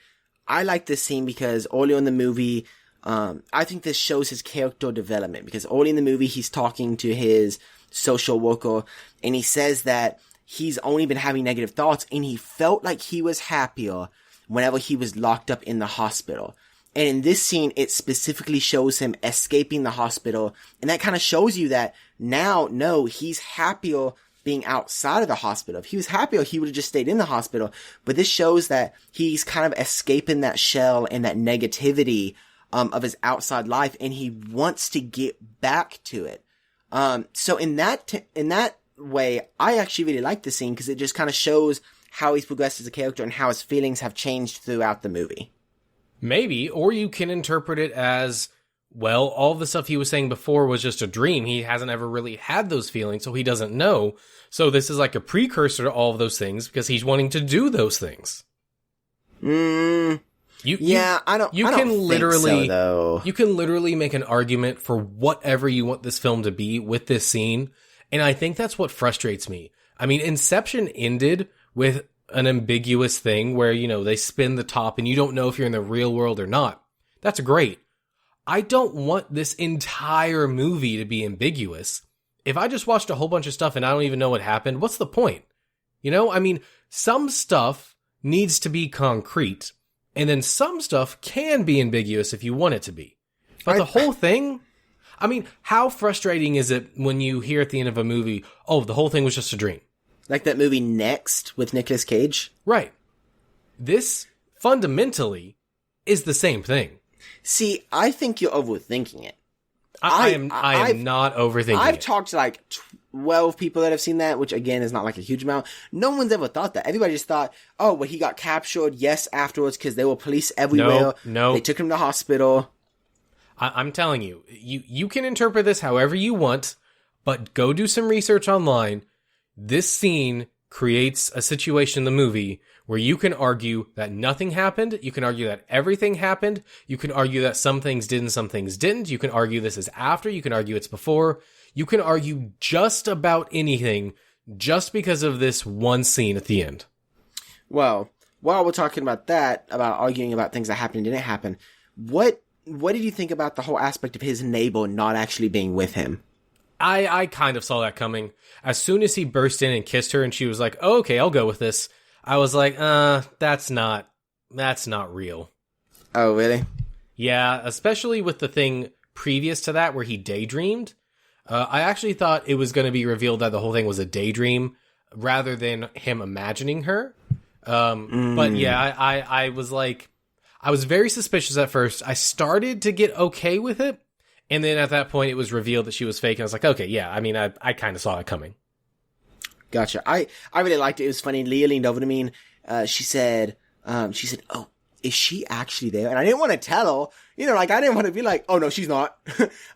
I like this scene because early in the movie, I think this shows his character development because early in the movie, he's talking to his social worker and he says that he's only been having negative thoughts and he felt like he was happier whenever he was locked up in the hospital. And in this scene, it specifically shows him escaping the hospital. And that kind of shows you that now, no, he's happier being outside of the hospital. If he was happier, he would have just stayed in the hospital. But this shows that he's kind of escaping that shell and that negativity of his outside life. And he wants to get back to it. So in that way, I actually really like this scene because it just kind of shows how he's progressed as a character and how his feelings have changed throughout the movie. Maybe, or you can interpret it as, well, all the stuff he was saying before was just a dream. He hasn't ever really had those feelings, so he doesn't know. So this is like a precursor to all of those things because he's wanting to do those things. I don't think so, though. You can literally make an argument for whatever you want this film to be with this scene, and I think that's what frustrates me. I mean, Inception ended with an ambiguous thing where, you know, they spin the top and you don't know if you're in the real world or not. That's great. I don't want this entire movie to be ambiguous. If I just watched a whole bunch of stuff and I don't even know what happened, what's the point? You know, I mean, some stuff needs to be concrete, and then some stuff can be ambiguous if you want it to be. But the whole thing, I mean, how frustrating is it when you hear at the end of a movie, oh, the whole thing was just a dream? Like that movie Next with Nicolas Cage? Right. This, fundamentally, is the same thing. See, I think you're overthinking it. I am not overthinking it. I've talked to like 12 people that have seen that, which again is not like a huge amount. No one's ever thought that. Everybody just thought, oh, well, he got captured, yes, afterwards, because there were police everywhere. No. They took him to the hospital. I'm telling you, you can interpret this however you want, but go do some research online. This scene creates a situation in the movie where you can argue that nothing happened, you can argue that everything happened, you can argue that some things did and some things didn't, you can argue this is after, you can argue it's before, you can argue just about anything just because of this one scene at the end. Well, while we're talking about that, about arguing about things that happened and didn't happen, what did you think about the whole aspect of his neighbor not actually being with him? I kind of saw that coming. As soon as he burst in and kissed her and she was like, oh, okay, I'll go with this, I was like, that's not real. Oh, really? Yeah, especially with the thing previous to that where he daydreamed. I actually thought it was going to be revealed that the whole thing was a daydream rather than him imagining her. But yeah, I was like, I was very suspicious at first. I started to get okay with it. And then at that point, it was revealed that she was fake. And I was like, okay, yeah, I mean, I kind of saw it coming. Gotcha. I really liked it. It was funny. Leah leaned over to me and she said, oh, is she actually there? And I didn't want to tell her, I didn't want to be like, oh no, she's not.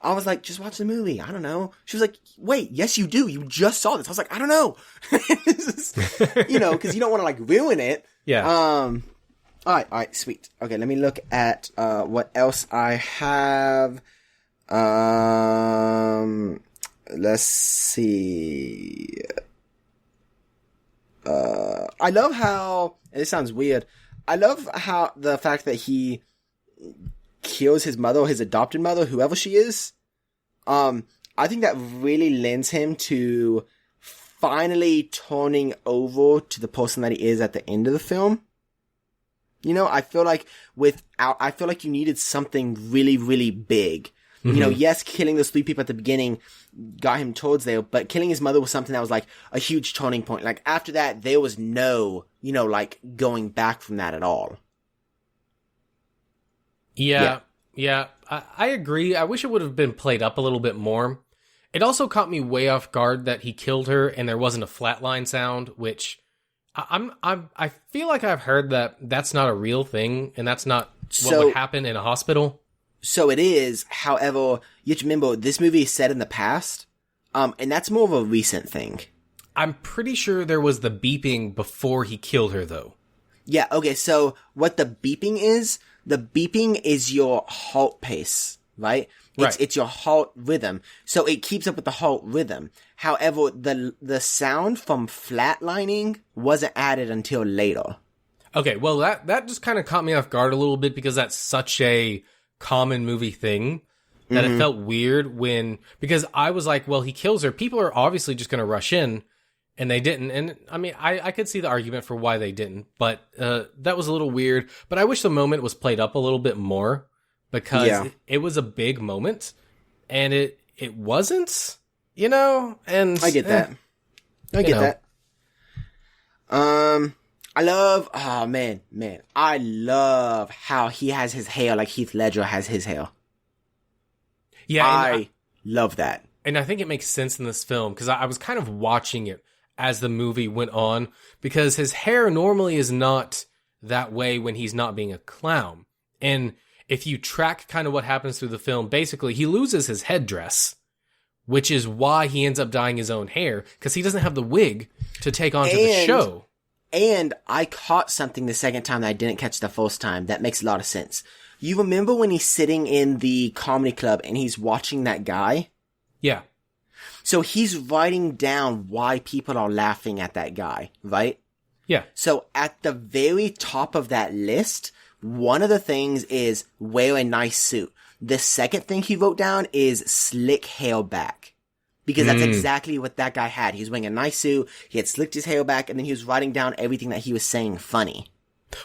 I was like, just watch the movie. I don't know. She was like, wait, yes, you do. You just saw this. I was like, I don't know. Cause you don't want to ruin it. Yeah. All right, sweet. Okay. Let me look at, what else I have. Let's see. I love how, and this sounds weird, I love how the fact that he kills his mother or his adopted mother, whoever she is. I think that really lends him to finally turning over to the person that he is at the end of the film. I feel like you needed something really, really big. Mm-hmm. Yes, killing those 3 people at the beginning got him towards there, but killing his mother was something that was a huge turning point. After that, there was no, going back from that at all. Yeah. I agree. I wish it would have been played up a little bit more. It also caught me way off guard that he killed her and there wasn't a flatline sound, which I feel like I've heard that that's not a real thing and that's not what would happen in a hospital. So it is, however, you have to remember, this movie is set in the past, and that's more of a recent thing. I'm pretty sure there was the beeping before he killed her, though. Yeah, okay, so what the beeping is your halt pace, right? It's your halt rhythm, so it keeps up with the halt rhythm. However, the sound from flatlining wasn't added until later. Okay, well, that just kind of caught me off guard a little bit because that's such a common movie thing that it felt weird because I was like, well, he kills her. People are obviously just going to rush in and they didn't. And I mean, I could see the argument for why they didn't, but that was a little weird. But I wish the moment was played up a little bit more because it was a big moment and it wasn't, and I get that. I get that. I love how he has his hair like Heath Ledger has his hair. Yeah, I love that. And I think it makes sense in this film because I was kind of watching it as the movie went on because his hair normally is not that way when he's not being a clown. And if you track kind of what happens through the film, basically he loses his headdress, which is why he ends up dyeing his own hair because he doesn't have the wig to take onto the show. And I caught something the second time that I didn't catch the first time. That makes a lot of sense. You remember when he's sitting in the comedy club and he's watching that guy? Yeah. So he's writing down why people are laughing at that guy, right? Yeah. So at the very top of that list, one of the things is wear a nice suit. The second thing he wrote down is slick hair back. Because that's exactly what that guy had. He was wearing a nice suit, he had slicked his hair back, and then he was writing down everything that he was saying funny.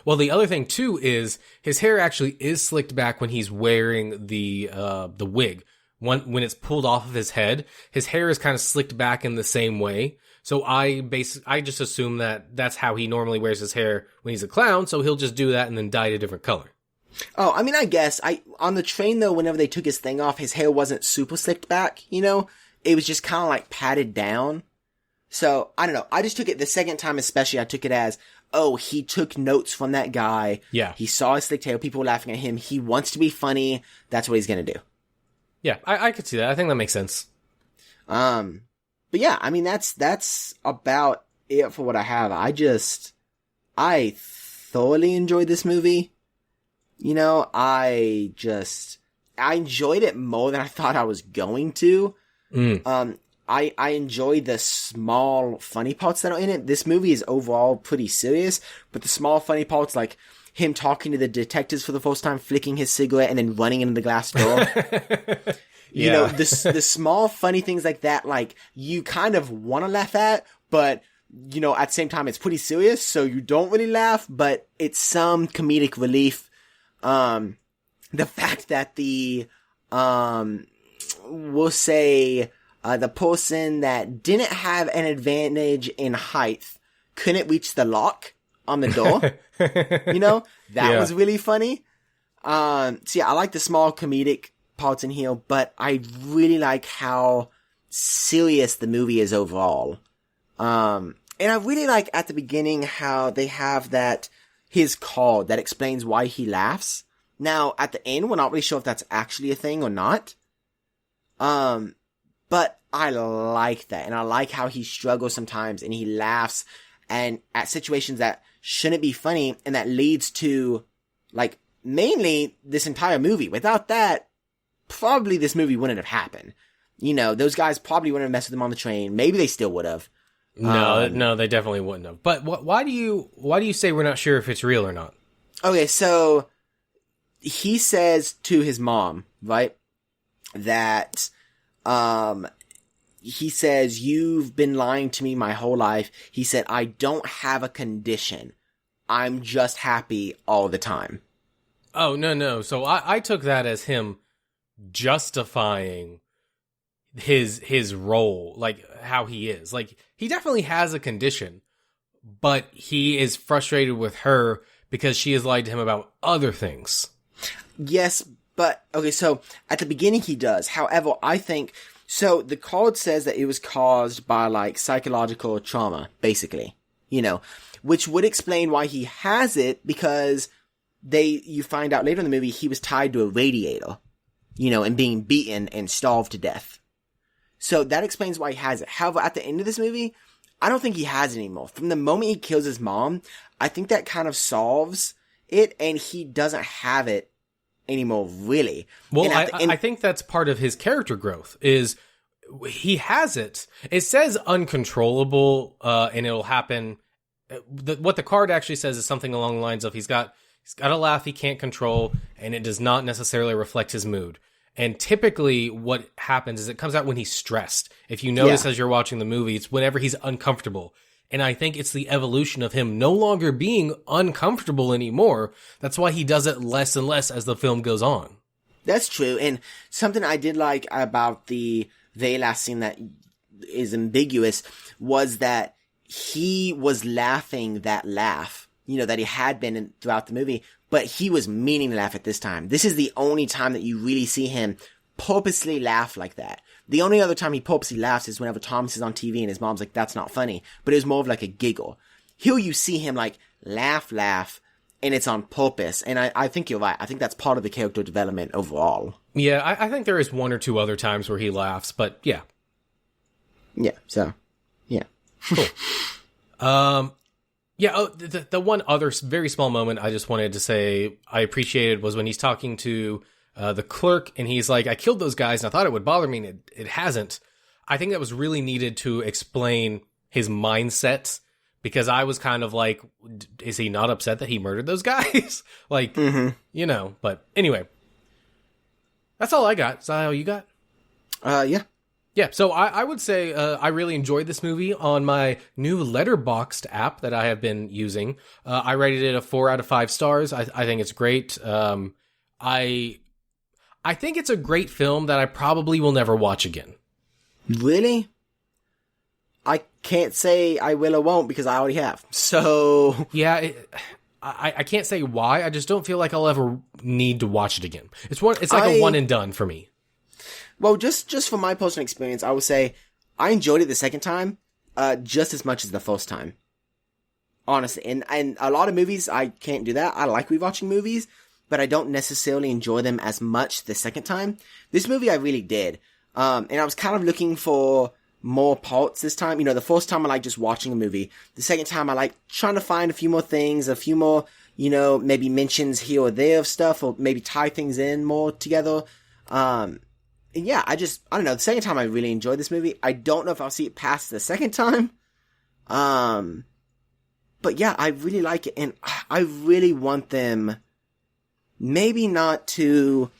Well, the other thing, too, is his hair actually is slicked back when he's wearing the wig. When it's pulled off of his head, his hair is kind of slicked back in the same way. So I just assume that that's how he normally wears his hair when he's a clown, so he'll just do that and then dye it a different color. Oh, I mean, I guess. On the train, though, whenever they took his thing off, his hair wasn't super slicked back, It was just kind of patted down. So, I don't know. I just took it the second time especially, I took it as, oh, he took notes from that guy. Yeah. He saw his slick tail, people were laughing at him. He wants to be funny. That's what he's gonna do. Yeah, I could see that. I think that makes sense. But yeah, I mean, that's about it for what I have. I thoroughly enjoyed this movie. You know, I enjoyed it more than I thought I was going to. I enjoy the small funny parts that are in it. This movie is overall pretty serious, but the small funny parts, like him talking to the detectives for the first time, flicking his cigarette, and then running into the glass door. You know, the small funny things like that, like, you kind of want to laugh at, but, you know, at the same time, it's pretty serious, so you don't really laugh, but it's some comedic relief. The fact that we'll say, the person that didn't have an advantage in height couldn't reach the lock on the door. You know, that was really funny. So yeah, I like the small comedic parts in here, but I really like how serious the movie is overall. And I really like at the beginning how they have his card that explains why he laughs. Now, at the end, we're not really sure if that's actually a thing or not. But I like that, and I like how he struggles sometimes, and he laughs, and at situations that shouldn't be funny, and that leads to, like, mainly this entire movie. Without that, probably this movie wouldn't have happened. You know, those guys probably wouldn't have messed with him on the train. Maybe they still would have. No, they definitely wouldn't have. But why do you say we're not sure if it's real or not? Okay, so he says to his mom, right, that he says, "You've been lying to me my whole life." He said, "I don't have a condition. I'm just happy all the time." Oh, no. So I took that as him justifying his role, like how he is. Like, he definitely has a condition, but he is frustrated with her because she has lied to him about other things. Yes, but okay, so at the beginning he does. However, I think so the card says that it was caused by, like, psychological trauma, basically. You know, which would explain why he has it, because you find out later in the movie he was tied to a radiator, you know, and being beaten and starved to death. So that explains why he has it. However, at the end of this movie, I don't think he has it anymore. From the moment he kills his mom, I think that kind of solves it, and he doesn't have it anymore, really. Well, I think that's part of his character growth, is he has it. It says uncontrollable, and it'll happen. What the card actually says is something along the lines of he's got a laugh he can't control, and it does not necessarily reflect his mood. And typically what happens is it comes out when he's stressed. If you notice as you're watching the movie, it's whenever he's uncomfortable. And I think it's the evolution of him no longer being uncomfortable anymore. That's why he does it less and less as the film goes on. That's true. And something I did like about the very last scene that is ambiguous was that he was laughing that laugh, you know, that he had been throughout the movie, but he was meaning to laugh at this time. This is the only time that you really see him purposely laugh like that. The only other time he purposely laughs is whenever Thomas is on TV and his mom's like, "That's not funny." But it was more of like a giggle. Here you see him like laugh, and it's on purpose. And I think you're right. I think that's part of the character development overall. Yeah, I think there is one or two other times where he laughs, but yeah. Yeah, so, yeah. Cool. Yeah, the one other very small moment I just wanted to say I appreciated was when he's talking to the clerk, and he's like, "I killed those guys, and I thought it would bother me, and it hasn't." I think that was really needed to explain his mindset, because I was kind of like, is he not upset that he murdered those guys? Like, you know, but anyway. That's all I got. Is that all you got? Yeah. Yeah, so I would say I really enjoyed this movie on my new Letterboxd app that I have been using. I rated it a 4 out of 5 stars. I think it's great. I think it's a great film that I probably will never watch again. Really? I can't say I will or won't because I already have. So yeah, I can't say why. I just don't feel like I'll ever need to watch it again. It's like a one and done for me. Well, just from my personal experience, I would say I enjoyed it the second time just as much as the first time. Honestly. And a lot of movies, I can't do that. I like rewatching movies, but I don't necessarily enjoy them as much the second time. This movie I really did. And I was kind of looking for more parts this time. You know, the first time I like just watching a movie. The second time I like trying to find a few more things, a few more, you know, maybe mentions here or there of stuff, or maybe tie things in more together. And yeah, I don't know. The second time I really enjoyed this movie. I don't know if I'll see it past the second time. But yeah, I really like it, and I really want them maybe not to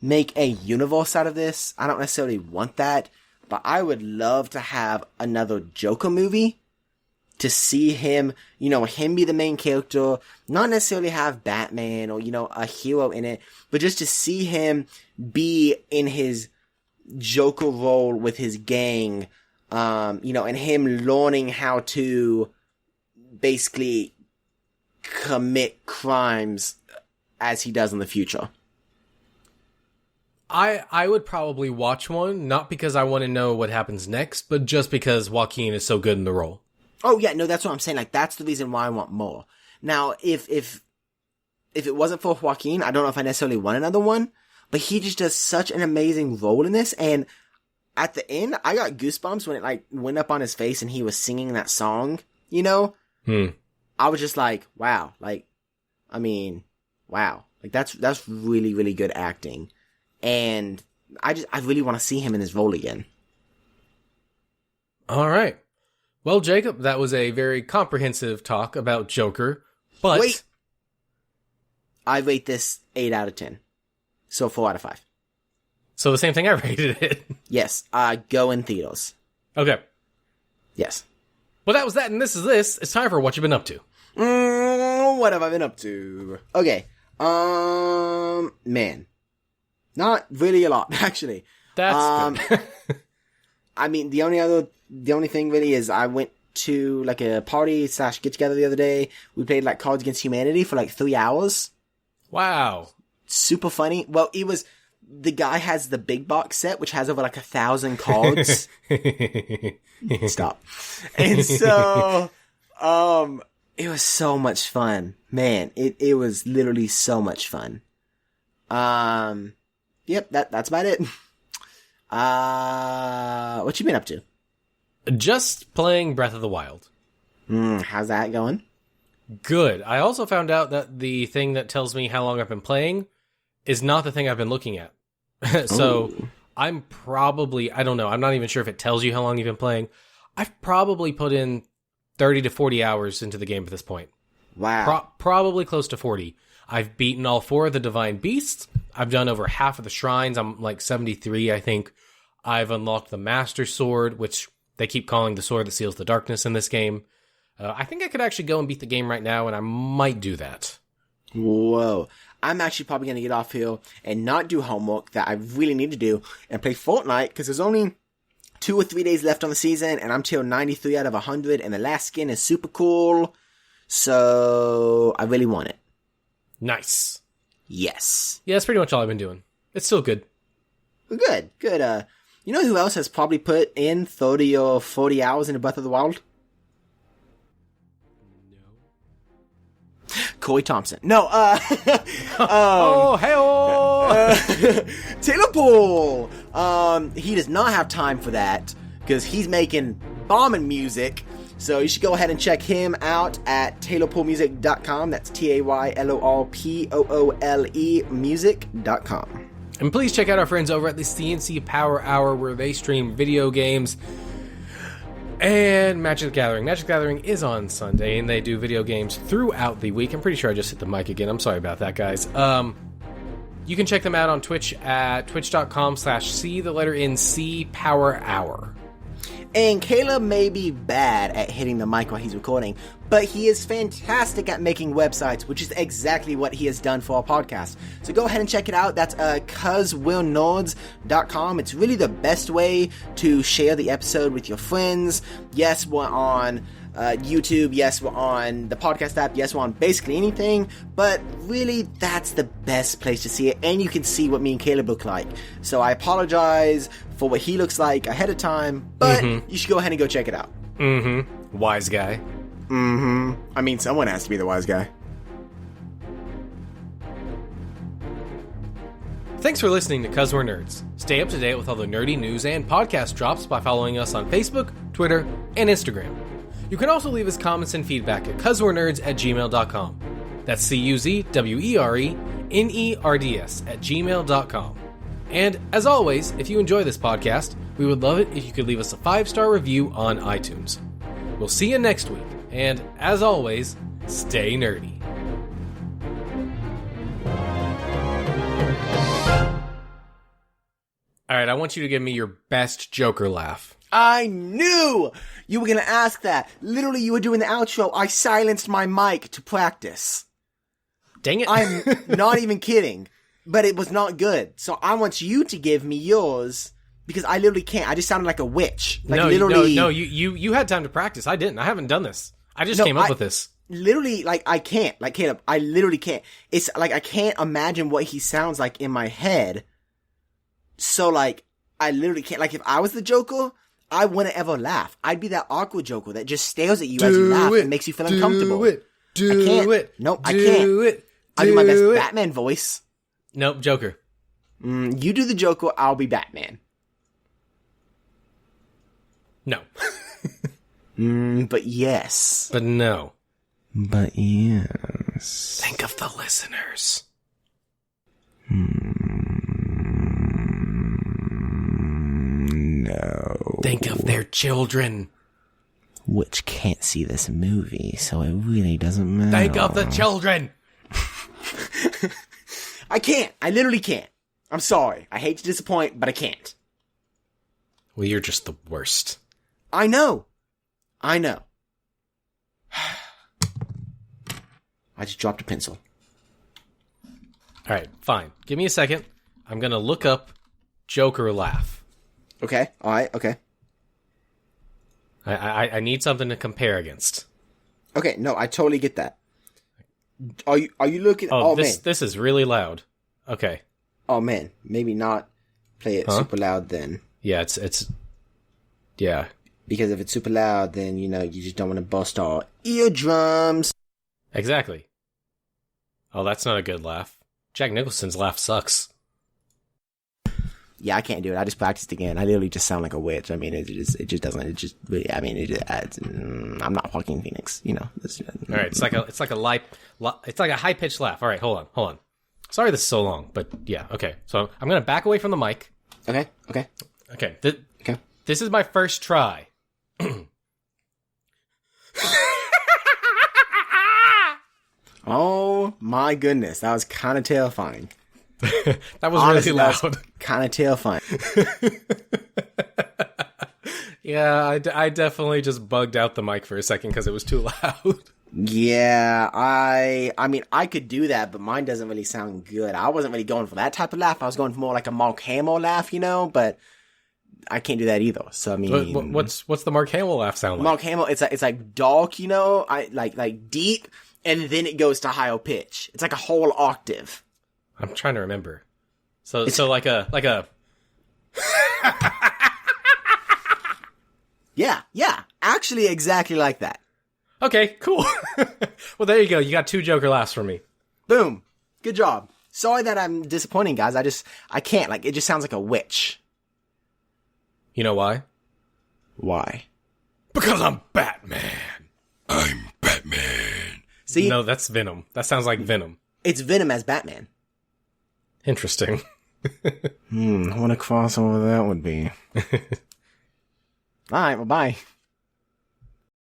make a universe out of this. I don't necessarily want that, but I would love to have another Joker movie, to see him, you know, him be the main character, not necessarily have Batman or, you know, a hero in it, but just to see him be in his Joker role with his gang, you know, and him learning how to basically commit crimes as he does in the future. I would probably watch one, not because I want to know what happens next, but just because Joaquin is so good in the role. Oh yeah, no, that's what I'm saying. Like, that's the reason why I want more. Now, if it wasn't for Joaquin, I don't know if I necessarily want another one, but he just does such an amazing role in this, and at the end, I got goosebumps when it, like, went up on his face and he was singing that song, you know? I was just like, wow. Like, I mean, wow. Like, that's really, really good acting. And I really want to see him in his role again. All right. Well, Jacob, that was a very comprehensive talk about Joker, but... Wait! I rate this 8 out of 10. So 4 out of 5. So the same thing I rated it. Yes. Go in theaters. Okay. Yes. Well, that was that, and this is this. It's time for What You've Been Up To. What have I been up to? Okay. Man. Not really a lot, actually. That's good. I mean, the only thing really is I went to, like, a party / get together the other day. We played, like, Cards Against Humanity for, like, 3 hours. Wow. Super funny. Well, the guy has the big box set, which has over, like, 1,000 cards. Stop. And so, it was so much fun. Man, it was literally so much fun. Yep, that's about it. What you been up to? Just playing Breath of the Wild. How's that going? Good. I also found out that the thing that tells me how long I've been playing is not the thing I've been looking at. So Ooh. I'm probably, I don't know, I'm not even sure if it tells you how long you've been playing. I've probably put in 30 to 40 hours into the game at this point. Wow. Probably close to 40. I've beaten all 4 of the Divine Beasts. I've done over half of the shrines. I'm like 73, I think. I've unlocked the Master Sword, which they keep calling the sword that seals the darkness in this game. I think I could actually go and beat the game right now, and I might do that. Whoa. I'm actually probably going to get off here and not do homework that I really need to do and play Fortnite, because there's only 2 or 3 days left on the season, and I'm tier 93 out of 100, and the last skin is super cool. So I really want it. Nice. Yes. Yeah, that's pretty much all I've been doing. It's still good. Good. You know who else has probably put in 30 or 40 hours into Breath of the Wild? Corey Thompson. No, oh, hey-oh! Taylor Poole! He does not have time for that, because he's making bombing music. So you should go ahead and check him out at taylorpoolmusic.com. That's TAYLORPOOLE music.com. And please check out our friends over at the CNC Power Hour, where they stream video games and Magic the Gathering. Magic the Gathering is on Sunday, and they do video games throughout the week. I'm pretty sure I just hit the mic again. I'm sorry about that, guys. You can check them out on Twitch at twitch.com/C Power Hour. And Caleb may be bad at hitting the mic while he's recording, but he is fantastic at making websites, which is exactly what he has done for our podcast. So go ahead and check it out. That's cuzwe'renerds.com. It's really the best way to share the episode with your friends. Yes, we're on YouTube. Yes, we're on the podcast app. Yes, we're on basically anything. But really, that's the best place to see it. And you can see what me and Caleb look like. So I apologize for what he looks like ahead of time. But you should go ahead and go check it out. Wise guy. I mean, someone has to be the wise guy. Thanks for listening to 'Cause We're Nerds. Stay up to date with all the nerdy news and podcast drops by following us on Facebook, Twitter, and Instagram. You can also leave us comments and feedback at cuzwerenerds@gmail.com. That's CUZWERENERDS@gmail.com. And as always, if you enjoy this podcast, we would love it if you could leave us a 5-star review on iTunes. We'll see you next week, and as always, stay nerdy. Alright, I want you to give me your best Joker laugh. I knew you were going to ask that. Literally, you were doing the outro. I silenced my mic to practice. Dang it. I'm not even kidding. But it was not good. So I want you to give me yours because I literally can't. I just sounded like a witch. Like literally. No, you had time to practice. I didn't. I haven't done this. I just came up with this. Literally, like, I can't. Like, Caleb, I literally can't. It's like I can't imagine what he sounds like in my head. So, like, I literally can't. Like, if I was the Joker, I wouldn't ever laugh. I'd be that awkward Joker that just stares at you as you laugh and makes you feel uncomfortable. I can't. Nope, I can't. I'll do my best Batman voice. Nope, Joker. You do the Joker, I'll be Batman. No. But yes. But no. But yes. Think of the listeners. No. Think of their children. Which can't see this movie, so it really doesn't matter. Think of the children. I can't. I literally can't. I'm sorry. I hate to disappoint, but I can't. Well, you're just the worst. I know. I just dropped a pencil. Alright, fine. Give me a second. I'm gonna look up Joker laugh. Okay. Alright, okay. I need something to compare against. Okay, no, I totally get that. Are you looking? Oh, this man. This is really loud. Okay. Oh man, maybe not play it super loud then. Yeah, it's yeah. Because if it's super loud, then you just don't want to bust our eardrums. Exactly. Oh, that's not a good laugh. Jack Nicholson's laugh sucks. Yeah, I can't do it. I just practiced again. I literally just sound like a witch. I mean, it just doesn't. It just really. I mean, I'm not Joaquin Phoenix. All right, it's like a high pitched laugh. All right, hold on. Sorry, this is so long, but yeah, okay. So I'm gonna back away from the mic. Okay. Okay. This is my first try. Oh my goodness, that was kind of terrifying. That was honestly really loud. Kind of terrifying. Yeah, I definitely just bugged out the mic for a second because it was too loud. Yeah, I mean, I could do that, but mine doesn't really sound good. I wasn't really going for that type of laugh. I was going for more like a Mark Hamill laugh, but I can't do that either. So I mean, what's the Mark Hamill laugh sound like? Mark Hamill, it's like dark, I like deep, and then it goes to higher pitch. It's like a whole octave. I'm trying to remember. So like a Yeah, actually exactly like that. Okay, cool. Well, there you go. You got 2 Joker laughs from me. Boom. Good job. Sorry that I'm disappointing, guys. I can't. Like, it just sounds like a witch. You know why? Why? Because I'm Batman. I'm Batman. See? No, that's Venom. That sounds like Venom. It's Venom as Batman. Interesting. What a crossover that would be. Alright, well, bye.